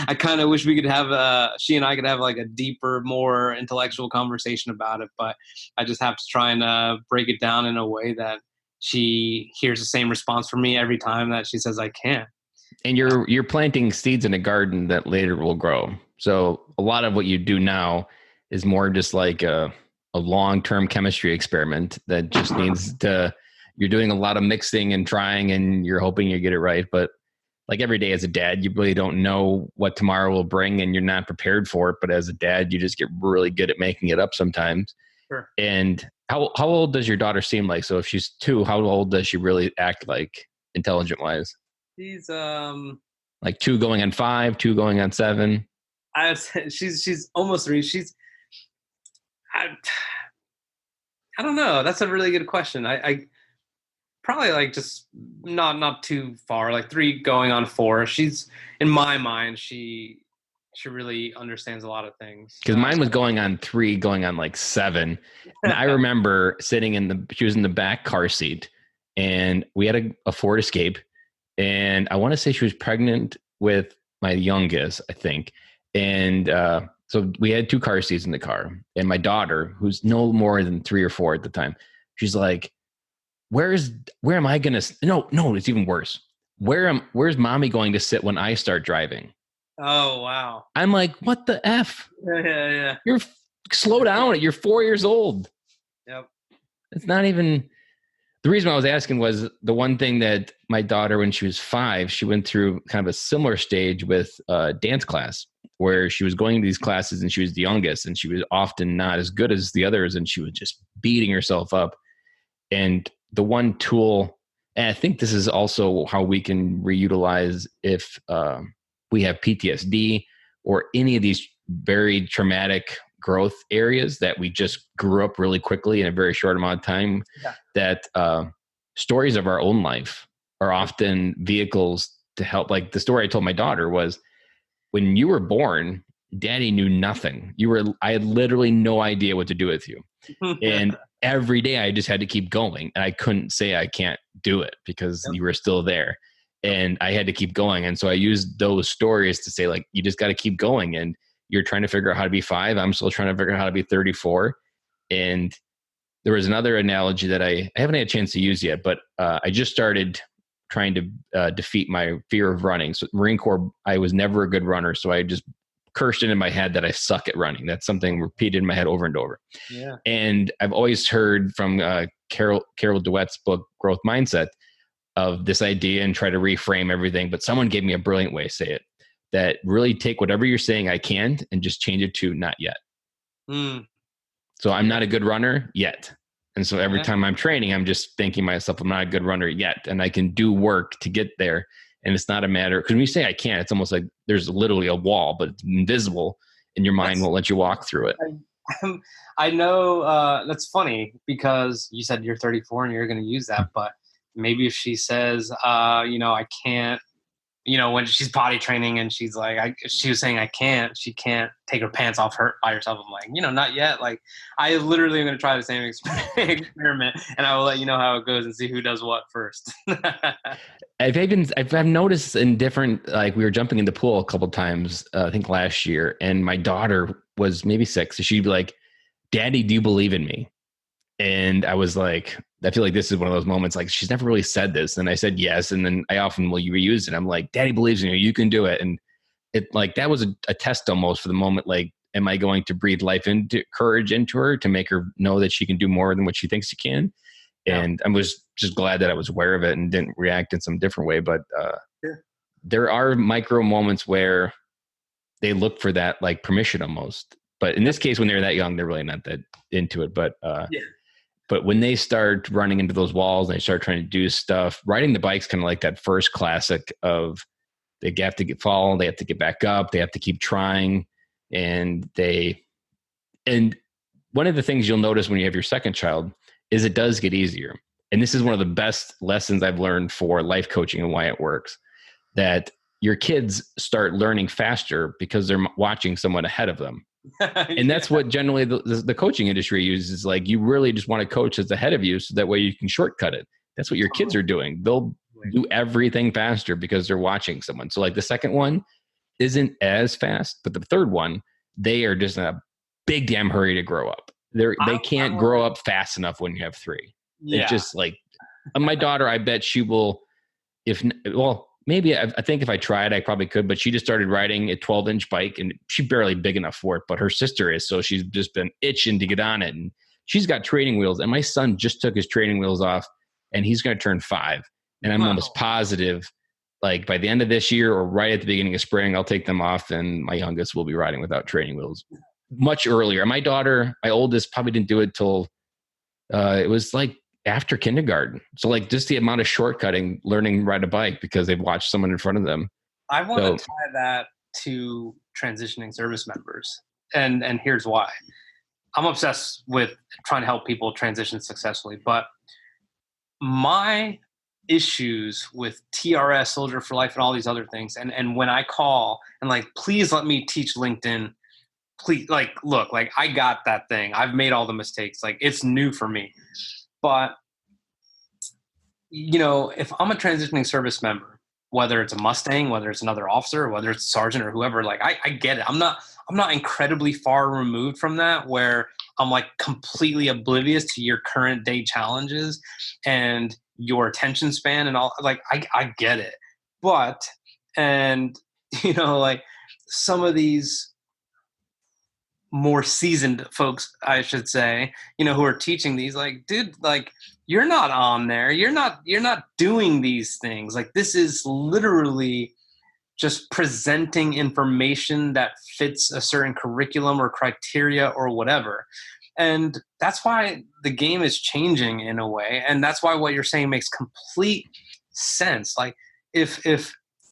I kind of wish we could have, she and I could have like a deeper, more intellectual conversation about it, but I just have to try and break it down in a way that she hears the same response from me every time that she says I can. And you're planting seeds in a garden that later will grow. So a lot of what you do now is more just like a long-term chemistry experiment that just needs to, you're doing a lot of mixing and trying and you're hoping you get it right. But like every day as a dad, you really don't know what tomorrow will bring and you're not prepared for it. But as a dad, you just get really good at making it up sometimes. Sure. And how old does your daughter seem like? So if she's 2, how old does she really act like, intelligent wise? She's like 2 going on 5, 2 going on 7. She's almost 3. I don't know. That's a really good question. I probably like just not too far, like 3 going on 4. She's, in my mind, she really understands a lot of things. Because mine was going on 3, going on like 7. And I remember she was in the back car seat and we had a Ford Escape. And I want to say she was pregnant with my youngest, I think. And so we had 2 car seats in the car. And my daughter, who's no more than 3 or 4 at the time, she's like, where am I going to, no, it's even worse. Where's mommy going to sit when I start driving? Oh, wow. I'm like, what the F? Yeah. You're slow down. You're 4 years old. Yep. It's not even, the reason I was asking was the one thing that my daughter, when she was 5, she went through kind of a similar stage with dance class where she was going to these classes and she was the youngest and she was often not as good as the others and she was just beating herself up. And the one tool, and I think this is also how we can reutilize if we have PTSD or any of these very traumatic growth areas that we just grew up really quickly in a very short amount of time, that stories of our own life are often vehicles to help. Like the story I told my daughter was, when you were born, daddy knew nothing. I had literally no idea what to do with you. And every day I just had to keep going. And I couldn't say I can't do it because you were still there. And I had to keep going. And so I used those stories to say, like, you just got to keep going. And you're trying to figure out how to be 5. I'm still trying to figure out how to be 34. And there was another analogy that I haven't had a chance to use yet, but I just started trying to defeat my fear of running. So Marine Corps, I was never a good runner. So I just cursed it in my head that I suck at running. That's something repeated in my head over and over. Yeah. And I've always heard from Carol Dweck's book, Growth Mindset, of this idea and try to reframe everything. But someone gave me a brilliant way to say it, that really take whatever you're saying I can and just change it to not yet. So I'm not a good runner yet. And so every time I'm training, I'm just thinking myself, I'm not a good runner yet. And I can do work to get there. And it's not a matter, because when you say I can't, it's almost like there's literally a wall, but it's invisible and your mind won't let you walk through it. I know that's funny because you said you're 34 and you're going to use that, but maybe if she says, I can't, when she's potty training and she's like, she was saying she can't take her pants off by herself. I'm like, not yet. Like, I literally am going to try the same experiment and I will let you know how it goes and see who does what first. I've noticed in different, like we were jumping in the pool a couple times, I think last year, and my daughter was maybe 6. So she'd be like, Daddy, do you believe in me? And I was like, I feel like this is one of those moments, like she's never really said this. And I said, yes. And then I often will reuse it. I'm like, Daddy believes in you. You can do it. And it, like, that was a test almost for the moment. Like, am I going to breathe courage into her to make her know that she can do more than what she thinks she can? And I was just glad that I was aware of it and didn't react in some different way. But there are micro moments where they look for that, like, permission almost. But in this case, when they're that young, they're really not that into it. But but when they start running into those walls and they start trying to do stuff, riding the bike's kind of like that first classic of they have to fall, they have to get back up, they have to keep trying. And one of the things you'll notice when you have your second child is it does get easier. And this is one of the best lessons I've learned for life coaching and why it works, that your kids start learning faster because they're watching someone ahead of them. And that's what generally the coaching industry uses. Like, you really just want a coach that's ahead of you so that way you can shortcut it. That's what your kids are doing. They'll do everything faster because they're watching someone. So like the second one isn't as fast, but the third one, they are just in a big damn hurry to grow up. They can't grow up fast enough when you have three. Yeah. It's just like my daughter, I bet she will, maybe I think if I tried, I probably could, but she just started riding a 12-inch bike and she's barely big enough for it, but her sister is. So she's just been itching to get on it. And she's got training wheels, and my son just took his training wheels off and he's going to turn 5. And I'm almost positive, like by the end of this year or right at the beginning of spring, I'll take them off and my youngest will be riding without training wheels much earlier. My daughter, my oldest, probably didn't do it till it was like after kindergarten. So like just the amount of shortcutting, learning to ride a bike because they've watched someone in front of them. I want to tie that to transitioning service members. And here's why. I'm obsessed with trying to help people transition successfully, but my issues with TRS, Soldier for Life, and all these other things, and when I call and like, please let me teach LinkedIn, please, like, look, like I got that thing. I've made all the mistakes. Like, it's new for me. But, you know, if I'm a transitioning service member, whether it's a Mustang, whether it's another officer, whether it's a sergeant or whoever, like I get it. I'm not incredibly far removed from that where I'm like completely oblivious to your current day challenges and your attention span and all. Like I get it. But, and you know, like some of these more seasoned folks, I should say, you know, who are teaching these, like, dude, like, you're not on there. You're not doing these things. Like, this is literally just presenting information that fits a certain curriculum or criteria or whatever. And that's why the game is changing in a way. And that's why what you're saying makes complete sense. Like, if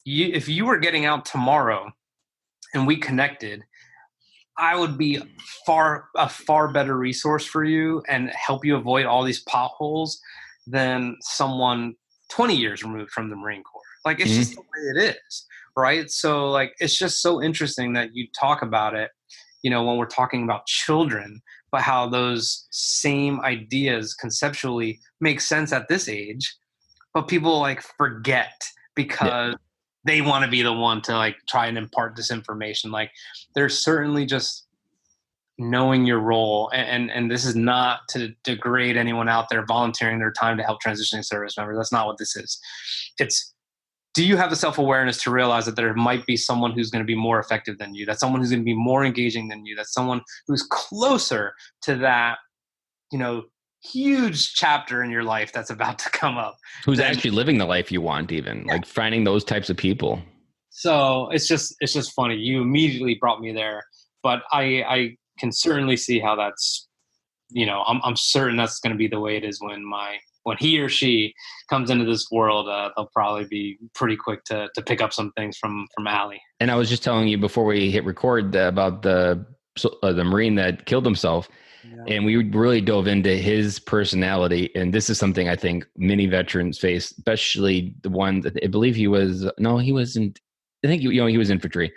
you were getting out tomorrow and we connected, I would be a far better resource for you and help you avoid all these potholes than someone 20 years removed from the Marine Corps. Like, it's just the way it is, right? So, like, it's just so interesting that you talk about it, you know, when we're talking about children, but how those same ideas conceptually make sense at this age, but people like forget because they want to be the one to like try and impart this information. Like, there's certainly just knowing your role. And this is not to degrade anyone out there volunteering their time to help transitioning service members. That's not what this is. It's, do you have the self-awareness to realize that there might be someone who's going to be more effective than you? That's someone who's going to be more engaging than you. That's someone who's closer to that, you know, huge chapter in your life that's about to come up. Who's actually living the life you want, even like finding those types of people. So it's just funny. You immediately brought me there, but I can certainly see how that's, you know, I'm certain that's going to be the way it is when he or she comes into this world. They'll probably be pretty quick to pick up some things from Allie. And I was just telling you before we hit record about the Marine that killed himself. Yeah. And we really dove into his personality. And this is something I think many veterans face, especially the ones that I believe he wasn't. I think, you know, he was infantry.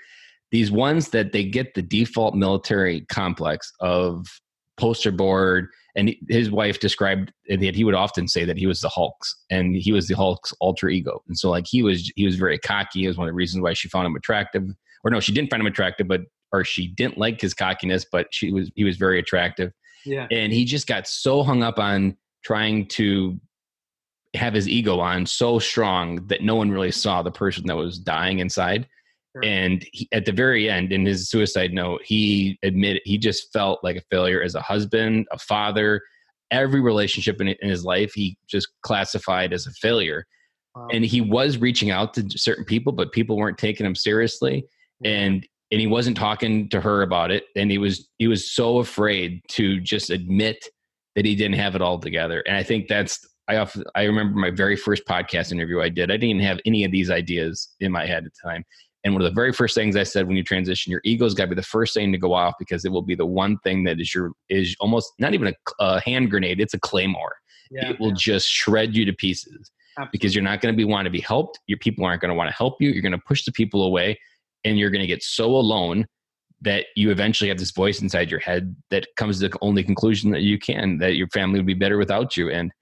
These ones that they get the default military complex of poster board. And his wife described that he would often say that he was the Hulk's, and he was the Hulk's alter ego. And so like he was very cocky. It was one of the reasons why she found him attractive. Or no, she didn't find him attractive, or she didn't like his cockiness, but he was very attractive. Yeah. And he just got so hung up on trying to have his ego on so strong that no one really saw the person that was dying inside. Sure. And at the very end, in his suicide note, he admitted he just felt like a failure as a husband, a father. Every relationship in his life, he just classified as a failure. Wow. And he was reaching out to certain people, but people weren't taking him seriously. And he wasn't talking to her about it. And he was so afraid to just admit that he didn't have it all together. And I think I remember my very first podcast interview I did. I didn't have any of these ideas in my head at the time. And one of the very first things I said, when you transition, your ego's got to be the first thing to go off, because it will be the one thing that is almost not even a hand grenade. It's a claymore. Yeah, it will just shred you to pieces. Absolutely. Because you're not going to want to be helped. Your people aren't going to want to help you. You're going to push the people away, and you're going to get so alone that you eventually have this voice inside your head that comes to the only conclusion that you can, that your family would be better without you. And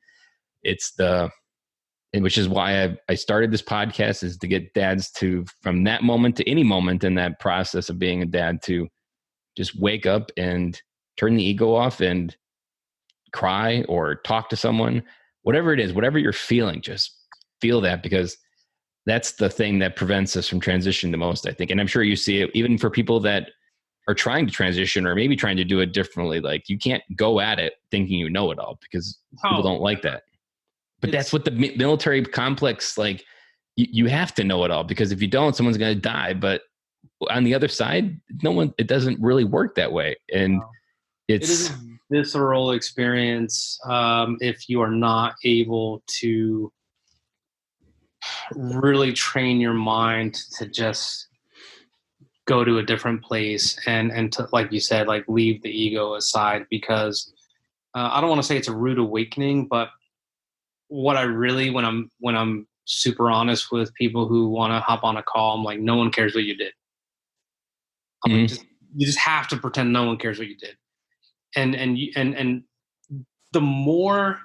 which is why I started this podcast, is to get dads to, from that moment to any moment in that process of being a dad, to just wake up and turn the ego off and cry or talk to someone, whatever it is, whatever you're feeling, just feel that, because that's the thing that prevents us from transitioning the most, I think. And I'm sure you see it even for people that are trying to transition or maybe trying to do it differently. Like, you can't go at it thinking you know it all, because people don't like that. But that's what the military complex, like, you have to know it all, because if you don't, someone's going to die. But on the other side, it doesn't really work that way. And it is a visceral experience if you are not able to really train your mind to just go to a different place and to, like you said, like, leave the ego aside. Because I don't want to say it's a rude awakening, but what I really, when I'm super honest with people who want to hop on a call, I'm like, no one cares what you did. Like, you just have to pretend no one cares what you did. And the more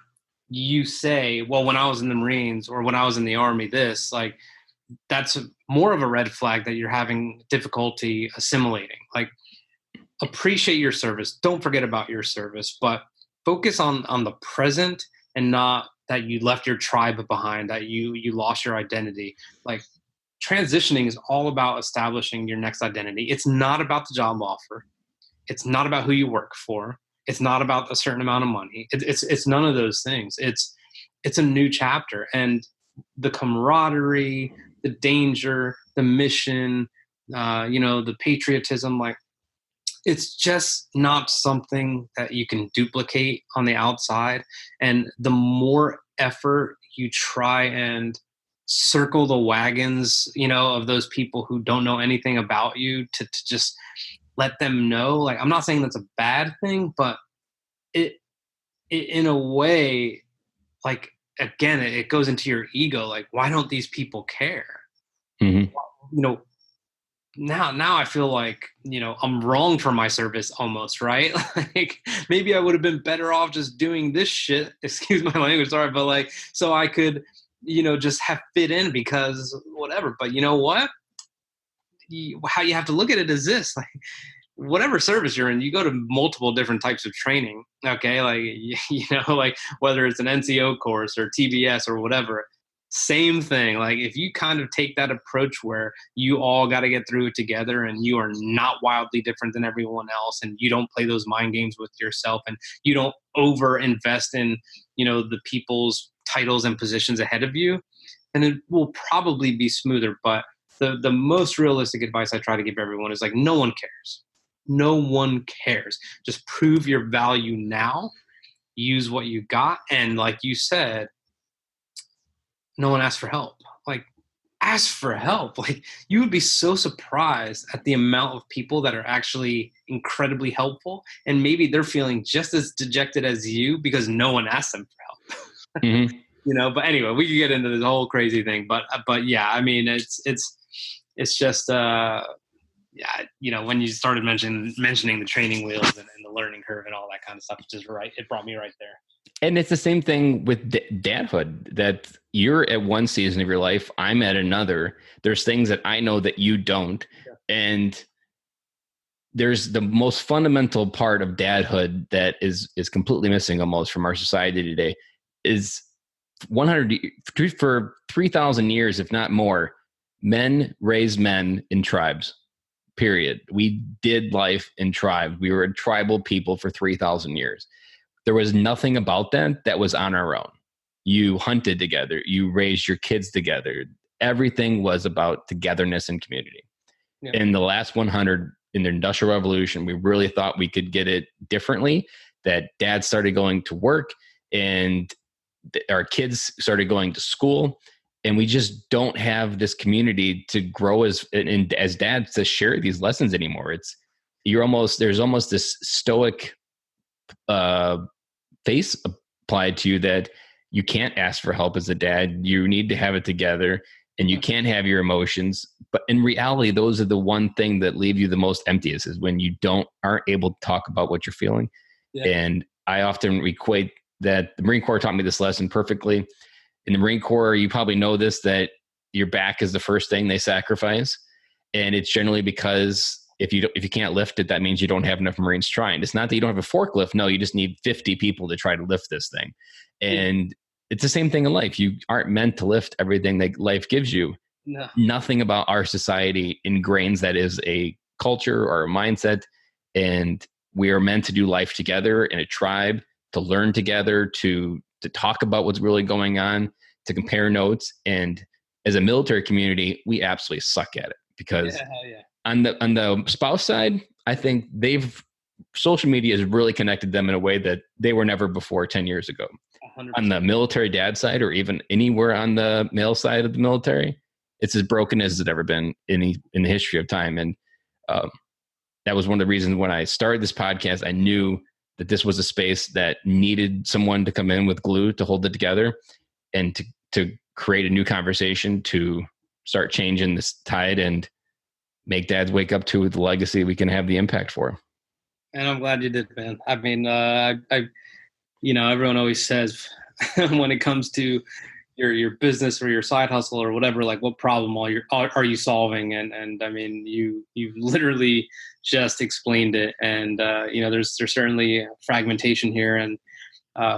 you say, well, when I was in the Marines or when I was in the Army, this, like, that's more of a red flag that you're having difficulty assimilating. Like, appreciate your service. Don't forget about your service, but focus on the present, and not that you left your tribe behind, that you lost your identity. Like, transitioning is all about establishing your next identity. It's not about the job offer. It's not about who you work for. It's not about a certain amount of money. It's none of those things. It's a new chapter, and the camaraderie, the danger, the mission, the patriotism, like, it's just not something that you can duplicate on the outside. And the more effort you try and circle the wagons, of those people who don't know anything about you, to just let them know, like, I'm not saying that's a bad thing, but it in a way, like, again, it goes into your ego. Like, why don't these people care? Mm-hmm. Now I feel like, I'm wrong for my service almost, right? Like, maybe I would have been better off just doing this shit, excuse my language, sorry, but like, so I could, just have fit in, because whatever. But you know what? How you have to look at it is this, like, whatever service you're in, you go to multiple different types of training. Okay. Like, like, whether it's an NCO course or TBS or whatever, same thing. Like, if you kind of take that approach where you all got to get through it together, and you are not wildly different than everyone else, and you don't play those mind games with yourself, and you don't over invest in, the people's titles and positions ahead of you, then it will probably be smoother. But the most realistic advice I try to give everyone is, like, no one cares. No one cares. Just prove your value now. Use what you got. And like you said, no one asked for help. Like, ask for help. Like, you would be so surprised at the amount of people that are actually incredibly helpful. And maybe they're feeling just as dejected as you because no one asked them for help. Mm-hmm. But anyway, we could get into this whole crazy thing. But yeah, I mean, it's just, when you started mentioning the training wheels and the learning curve and all that kind of stuff, it brought me right there. And it's the same thing with dadhood, that you're at one season of your life, I'm at another. There's things that I know that you don't. Yeah. And there's the most fundamental part of dadhood that is completely missing almost from our society today, is for 3,000 years, if not more, men raised men in tribes. Period. We did life in tribes. We were a tribal people for 3,000 years. There was nothing about that was on our own. You hunted together. You raised your kids together. Everything was about togetherness and community. Yeah. In the last 100, in the Industrial Revolution, we really thought we could get it differently, that dad started going to work and our kids started going to school. And we just don't have this community to grow as dads to share these lessons anymore. There's almost this stoic face applied to you that you can't ask for help as a dad. You need to have it together, and you can't have your emotions but in reality, those are the one thing that leave you the most emptiest, is when you aren't able to talk about what you're feeling. Yeah. And I often equate that. The Marine Corps taught me this lesson perfectly. In the Marine Corps, you probably know this, that your back is the first thing they sacrifice. And it's generally because if you can't lift it, that means you don't have enough Marines trying. It's not that you don't have a forklift. No, you just need 50 people to try to lift this thing. And it's the same thing in life. You aren't meant to lift everything that life gives you. No. Nothing about our society ingrains that is a culture or a mindset. And we are meant to do life together in a tribe, to learn together, to talk about what's really going on, to compare notes. And as a military community, we absolutely suck at it, because on the spouse side, I think social media has really connected them in a way that they were never before 10 years ago. 100%. On the military dad side, or even anywhere on the male side of the military, it's as broken as it's ever been in the history of time. And that was one of the reasons when I started this podcast, I knew that this was a space that needed someone to come in with glue to hold it together, and to create a new conversation, to start changing this tide and make dads wake up to the legacy we can have the impact for. And I'm glad you did, man. I mean, everyone always says when it comes to your business or your side hustle or whatever, like, what problem are you solving? And I mean, you've literally just explained it. And there's certainly fragmentation here, and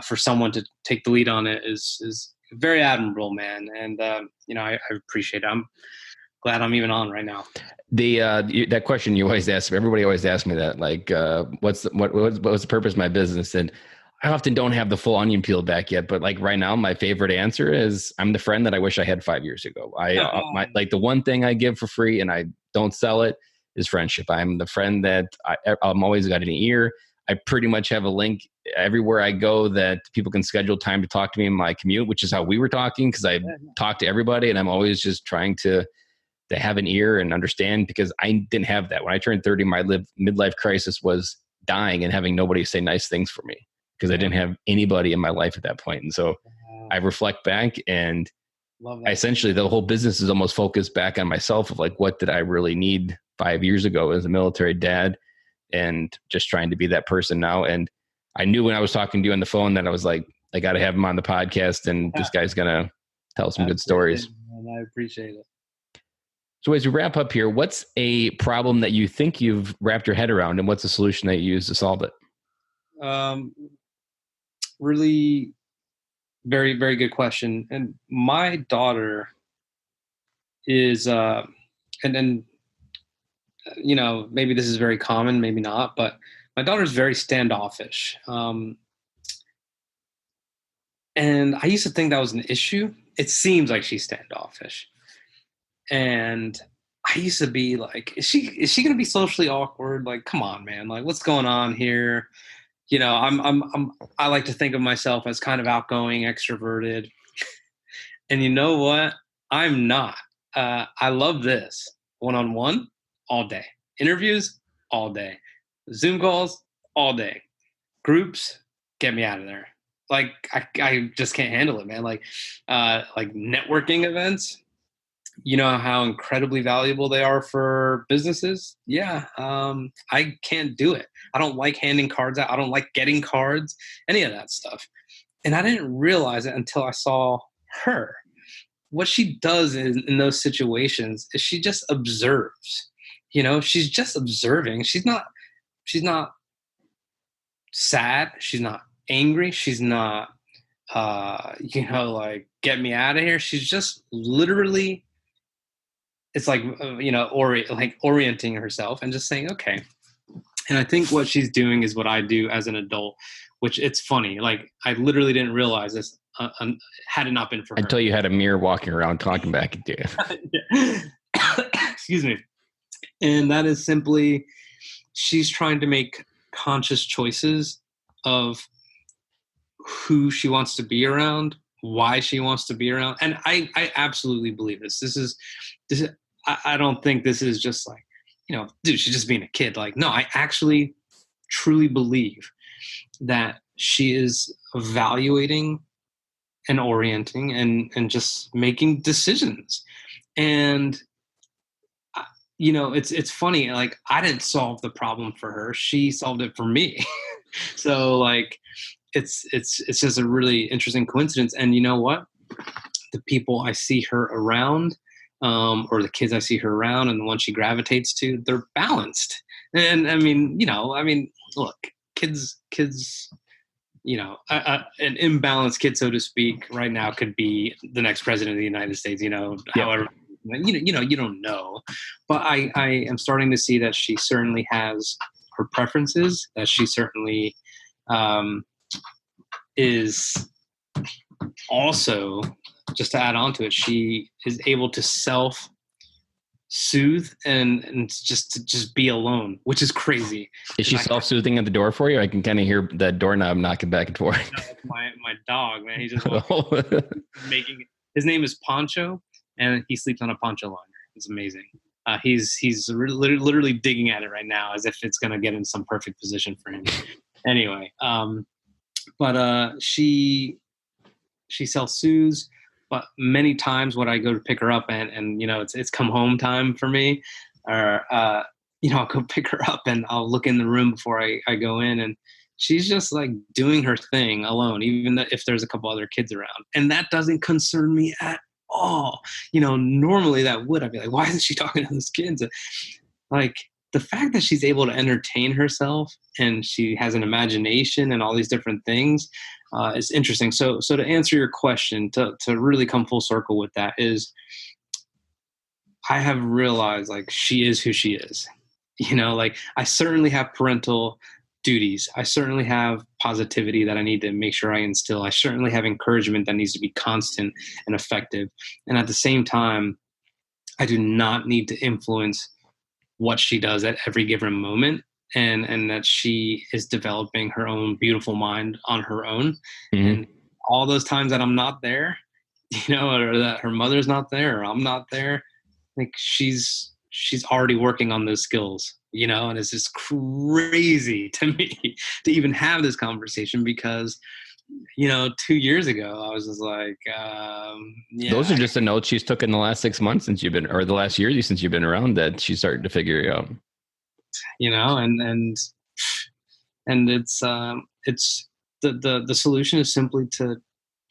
for someone to take the lead on it is very admirable, man. And I appreciate it. I'm glad I'm even on right now. That question you always ask, everybody always asks me that, like, what's the purpose of my business? And I often don't have the full onion peeled back yet, but like right now, my favorite answer is, I'm the friend that I wish I had 5 years ago. Like the one thing I give for free and I don't sell it is friendship. I'm the friend that I'm always got an ear. I pretty much have a link everywhere I go that people can schedule time to talk to me in my commute, which is how we were talking, because I talk to everybody and I'm always just trying to have an ear and understand, because I didn't have that. When I turned 30, my midlife crisis was dying and having nobody say nice things for me, because I didn't have anybody in my life at that point. And so I reflect back, and essentially the whole business is almost focused back on myself, of like, what did I really need 5 years ago as a military dad, and just trying to be that person now. And I knew when I was talking to you on the phone that I was like, I got to have him on the podcast, and this guy's going to tell some good stories. I appreciate it. So as we wrap up here, what's a problem that you think you've wrapped your head around, and what's a solution that you use to solve it? Really very, very good question. And my daughter is, maybe this is very common, maybe not, but my daughter's very standoffish. And I used to think that was an issue. It seems like she's standoffish. And I used to be like, is she going to be socially awkward? Like, come on, man. Like, what's going on here? I like to think of myself as kind of outgoing, extroverted. And you know what? I'm not. I love this. One-on-one, all day. Interviews, all day. Zoom calls, all day. Groups, get me out of there. Like, I just can't handle it, man. Like networking events, you know how incredibly valuable they are for businesses? Yeah. I can't do it. I don't like handing cards out. I don't like getting cards, any of that stuff. And I didn't realize it until I saw her. What she does in those situations is she just observes. She's just observing. She's not sad. She's not angry. She's not, like, get me out of here. She's just literally, it's like, orienting herself and just saying, okay. And I think what she's doing is what I do as an adult, which it's funny. Like, I literally didn't realize this had it not been for her. Until you had a mirror walking around talking back at you. Excuse me. And that is simply, she's trying to make conscious choices of who she wants to be around, why she wants to be around. And I absolutely believe this. This is, I don't think this is just like, dude, she's just being a kid. Like, no, I actually truly believe that she is evaluating and orienting and just making decisions. And it's funny. Like, I didn't solve the problem for her; she solved it for me. So, like, it's just a really interesting coincidence. And you know what? The people I see her around, or the kids I see her around, and the ones she gravitates to, they're balanced. And I mean, look, kids, an imbalanced kid, so to speak, right now could be the next president of the United States. Yep. However, you don't know, but I am starting to see that she certainly has her preferences. That she certainly is also, just to add on to it, she is able to soothe and just be alone, which is crazy. Is she self-soothing at the door for you? I can kind of hear that doorknob knocking back and forth. My dog, man, he's just making. His name is Poncho, and he sleeps on a poncho liner. It's amazing. He's literally digging at it right now, as if it's gonna get in some perfect position for him. Anyway, but she self-soothes. But many times when I go to pick her up and it's come home time for me, or I'll go pick her up and I'll look in the room before I go in, and she's just like doing her thing alone, even if there's a couple other kids around. And that doesn't concern me at all. Normally that would. I'd be like, why isn't she talking to those kids? Like, the fact that she's able to entertain herself and she has an imagination and all these different things is interesting. So to answer your question, to really come full circle with that, is I have realized, like, she is who she is. Like, I certainly have parental duties. I certainly have positivity that I need to make sure I instill. I certainly have encouragement that needs to be constant and effective. And at the same time, I do not need to influence what she does at every given moment, and that she is developing her own beautiful mind on her own. Mm-hmm. And all those times that I'm not there, or that her mother's not there, or I'm not there, like, she's already working on those skills, and it's just crazy to me to even have this conversation, because 2 years ago I was just like, Those are just the notes she's took in the last 6 months since you've been, or the last year since you've been around, that she's starting to figure it out. And it's the solution is simply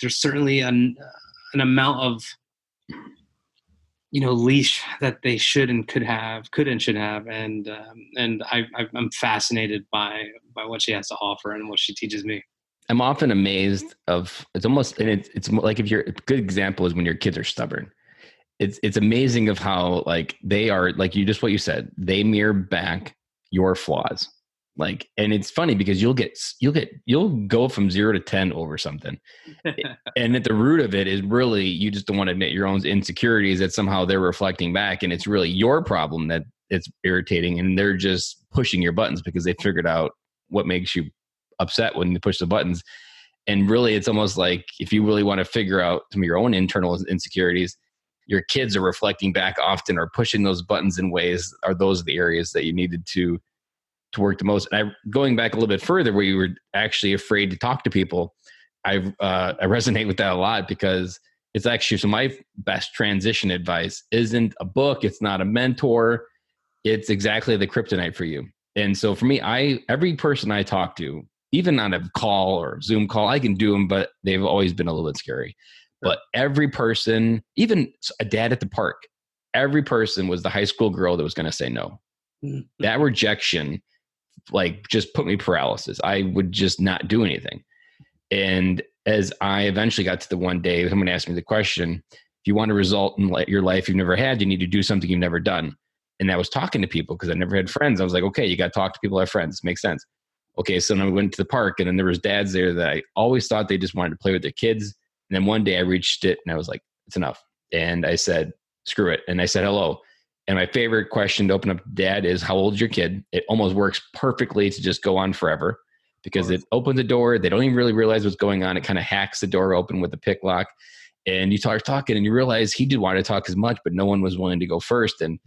there's certainly an amount of leash that they should and should have, and I'm fascinated by what she has to offer and what she teaches me. I'm often amazed of, it's almost, and it's like, if you're, a good example is when your kids are stubborn. It's amazing of how, like, they are, like, what you said, they mirror back your flaws. Like, and it's funny because you'll go from 0 to 10 over something. And at the root of it is really, you just don't want to admit your own insecurities, that somehow they're reflecting back, and it's really your problem that it's irritating, and they're just pushing your buttons because they figured out what makes you upset when you push the buttons. And really, it's almost like, if you really want to figure out some of your own internal insecurities, your kids are reflecting back often, or pushing those buttons in ways, are those the areas that you needed to work the most. And going back a little bit further, where you were actually afraid to talk to people, I resonate with that a lot, because it's actually, so my best transition advice isn't a book, it's not a mentor, it's exactly the kryptonite for you. And so for me, every person I talk to, even on a call or Zoom call, I can do them, but they've always been a little bit scary. But every person, even a dad at the park, every person was the high school girl that was going to say no. Mm-hmm. That rejection, like, just put me paralysis. I would just not do anything. And as I eventually got to the one day, someone asked me the question, if you want a result in your life you've never had, you need to do something you've never done. And I was talking to people, because I never had friends. I was like, okay, you got to talk to people who have friends. Makes sense. Okay, so then I went to the park, and then there was dads there that I always thought they just wanted to play with their kids. And then one day I reached it and I was like, it's enough. And I said, screw it. And I said, hello. And my favorite question to open up dad is, how old is your kid? It almost works perfectly to just go on forever, because it opens the door. They don't even really realize what's going on. It kind of hacks the door open with a pick lock. And you start talking, and you realize he didn't want to talk as much, but no one was willing to go first. And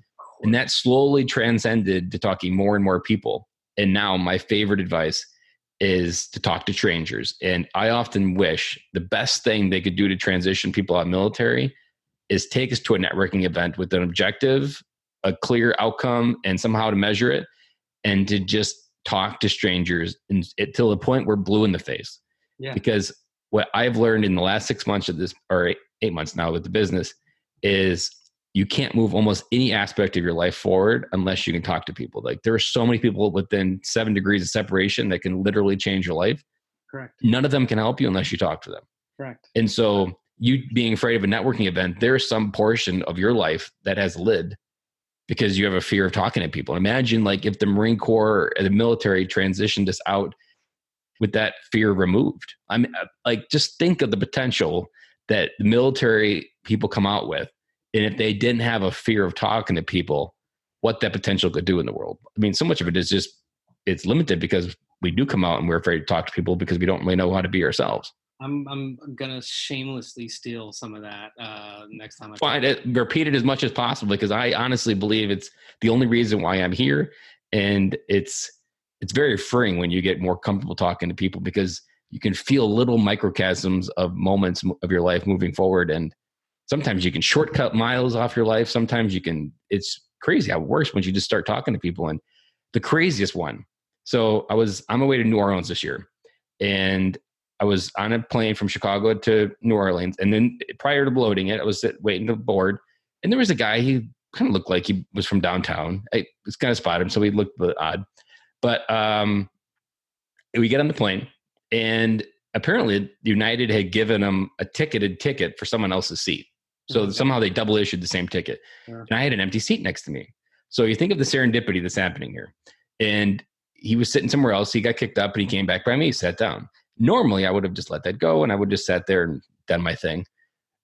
that slowly transcended to talking more and more people. And now my favorite advice is to talk to strangers. And I often wish the best thing they could do to transition people out of military is take us to a networking event with an objective a clear outcome and somehow to measure it, and to just talk to strangers and till the point we're blue in the face. Yeah. Because what I've learned in the last 6 months of this, or 8 months now with the business, is you can't move almost any aspect of your life forward unless you can talk to people. Like, there are so many people within 7 degrees of separation that can literally change your life. Correct. None of them can help you unless you talk to them. Correct. And so you being afraid of a networking event, there's some portion of your life that has lid because you have a fear of talking to people. Imagine like if the Marine Corps or the military transitioned us out with that fear removed. I'm like, just think of the potential that the military people come out with. And if they didn't have a fear of talking to people, what that potential could do in the world. I mean, so much of it is just, it's limited because we do come out and we're afraid to talk to people because we don't really know how to be ourselves. I'm gonna shamelessly steal some of that next time. Repeat it as much as possible, because I honestly believe it's the only reason why I'm here, and it's very freeing when you get more comfortable talking to people, because you can feel little microcosms of moments of your life moving forward, and sometimes you can shortcut miles off your life. Sometimes you can. It's crazy how it works when you just start talking to people. And the craziest one. So I'm on my way to New Orleans this year, and I was on a plane from Chicago to New Orleans. And then prior to loading it, I was waiting to board. And there was a guy, he kind of looked like he was from downtown. I was kind of spotted him, so he looked a bit odd. But we get on the plane, and apparently United had given him a ticketed ticket for someone else's seat. So somehow they double issued the same ticket. Yeah. And I had an empty seat next to me. So you think of the serendipity that's happening here. And he was sitting somewhere else. He got kicked up and he came back by me, sat down. Normally, I would have just let that go and I would just sat there and done my thing.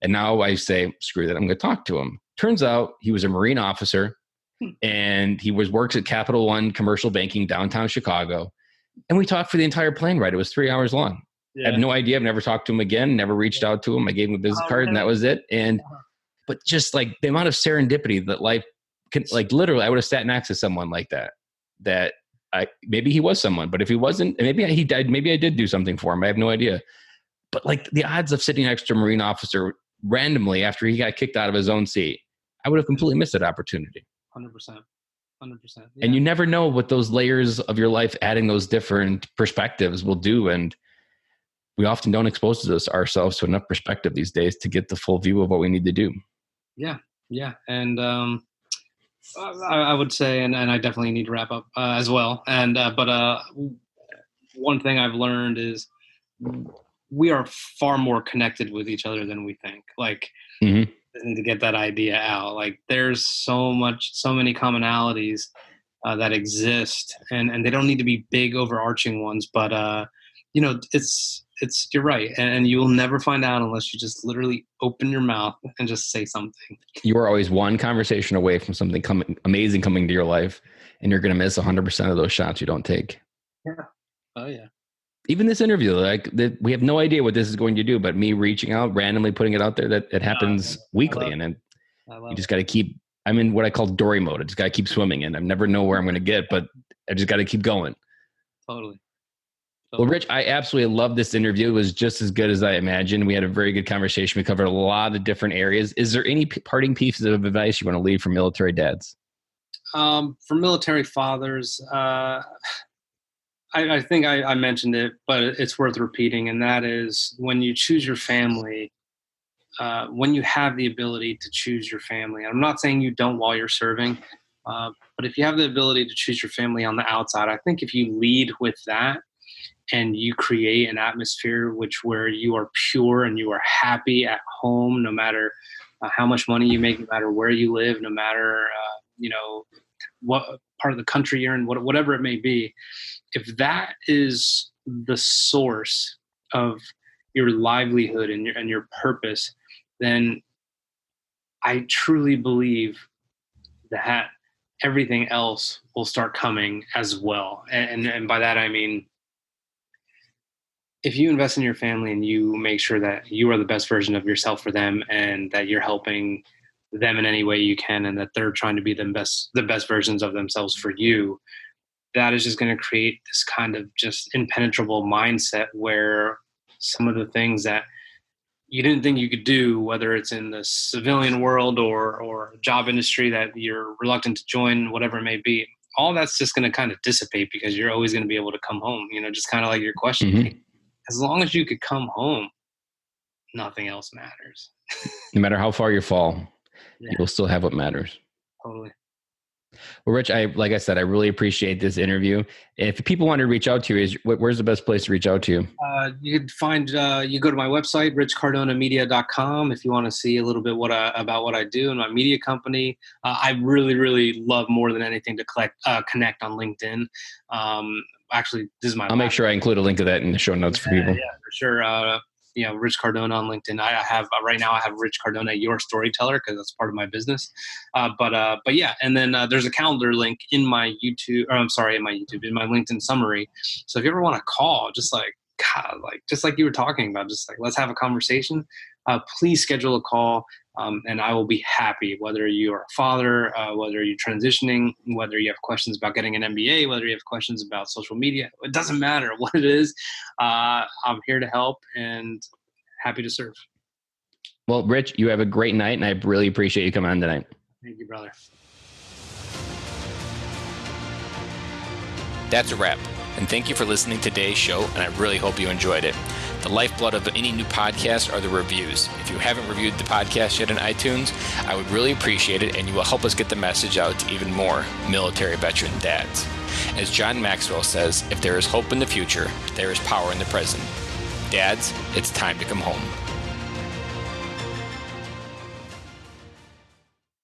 And now I say, screw that, I'm going to talk to him. Turns out he was a Marine officer and he works at Capital One Commercial Banking, downtown Chicago. And we talked for the entire plane ride. It was 3 hours long. Yeah. I have no idea. I've never talked to him again, never reached out to him. I gave him a business card and that was it. And, but just like the amount of serendipity that life can, like literally, I would have sat next to someone like that maybe he was someone, but if he wasn't, maybe he died. Maybe I did do something for him. I have no idea. But like the odds of sitting next to a Marine officer randomly after he got kicked out of his own seat, I would have completely missed that opportunity. 100%. 100%. Yeah. And you never know what those layers of your life, adding those different perspectives will do. And we often don't expose ourselves to enough perspective these days to get the full view of what we need to do. Yeah. Yeah. And, I would say, and I definitely need to wrap up as well. And but one thing I've learned is we are far more connected with each other than we think. Like, to get that idea out. Like, there's so many commonalities that exist, and they don't need to be big, overarching ones. But it's you're right, and you will never find out unless you just literally open your mouth and just say something. You are always one conversation away from something amazing coming to your life, and you're going to miss 100% of those shots you don't take. Yeah. Oh yeah. Even this interview, we have no idea what this is going to do, but me reaching out, randomly putting it out there, that it happens weekly, and then you just got to keep. I'm in what I call Dory mode. I just got to keep swimming, and I never know where I'm going to get, but I just got to keep going. Totally. Well, Rich, I absolutely love this interview. It was just as good as I imagined. We had a very good conversation. We covered a lot of different areas. Is there any parting pieces of advice you want to leave for military dads? For military fathers, I think I mentioned it, but it's worth repeating. And that is, when you choose your family, when you have the ability to choose your family, I'm not saying you don't while you're serving, but if you have the ability to choose your family on the outside, I think if you lead with that, and you create an atmosphere where you are pure and you are happy at home, no matter how much money you make, no matter where you live, no matter what part of the country you're in, whatever it may be. If that is the source of your livelihood and your purpose, then I truly believe that everything else will start coming as well. And by that I mean, if you invest in your family and you make sure that you are the best version of yourself for them, and that you're helping them in any way you can, and that they're trying to be the best versions of themselves for you, that is just going to create this kind of just impenetrable mindset where some of the things that you didn't think you could do, whether it's in the civilian world or job industry that you're reluctant to join, whatever it may be. All that's just going to kind of dissipate because you're always going to be able to come home. Just kind of like your question. Mm-hmm. As long as you could come home, nothing else matters. No matter how far you fall, you'll still have what matters. Totally. Well, Rich, like I said, I really appreciate this interview. If people want to reach out to you, where's the best place to reach out to you? You could find, you go to my website, richcardonamedia.com, if you want to see a little bit about what I do and my media company. I really, really love more than anything to connect on LinkedIn. Actually, this is my. I'll make sure I include a link to that in the show notes for people. Yeah, for sure. Rich Cardona on LinkedIn. I have right now. I have Rich Cardona, your storyteller, because that's part of my business. But yeah, and then there's a calendar link in my YouTube. Or I'm sorry, in my LinkedIn summary. So if you ever want to call, just like you were talking about, just like let's have a conversation. Please schedule a call, and I will be happy. Whether you are a father, whether you're transitioning, whether you have questions about getting an MBA, whether you have questions about social media, it doesn't matter what it is. I'm here to help and happy to serve. Well, Rich, you have a great night, and I really appreciate you coming on tonight. Thank you, brother. That's a wrap. And thank you for listening to today's show, and I really hope you enjoyed it. The lifeblood of any new podcast are the reviews. If you haven't reviewed the podcast yet on iTunes, I would really appreciate it, and you will help us get the message out to even more military veteran dads. As John Maxwell says, if there is hope in the future, there is power in the present. Dads, it's time to come home.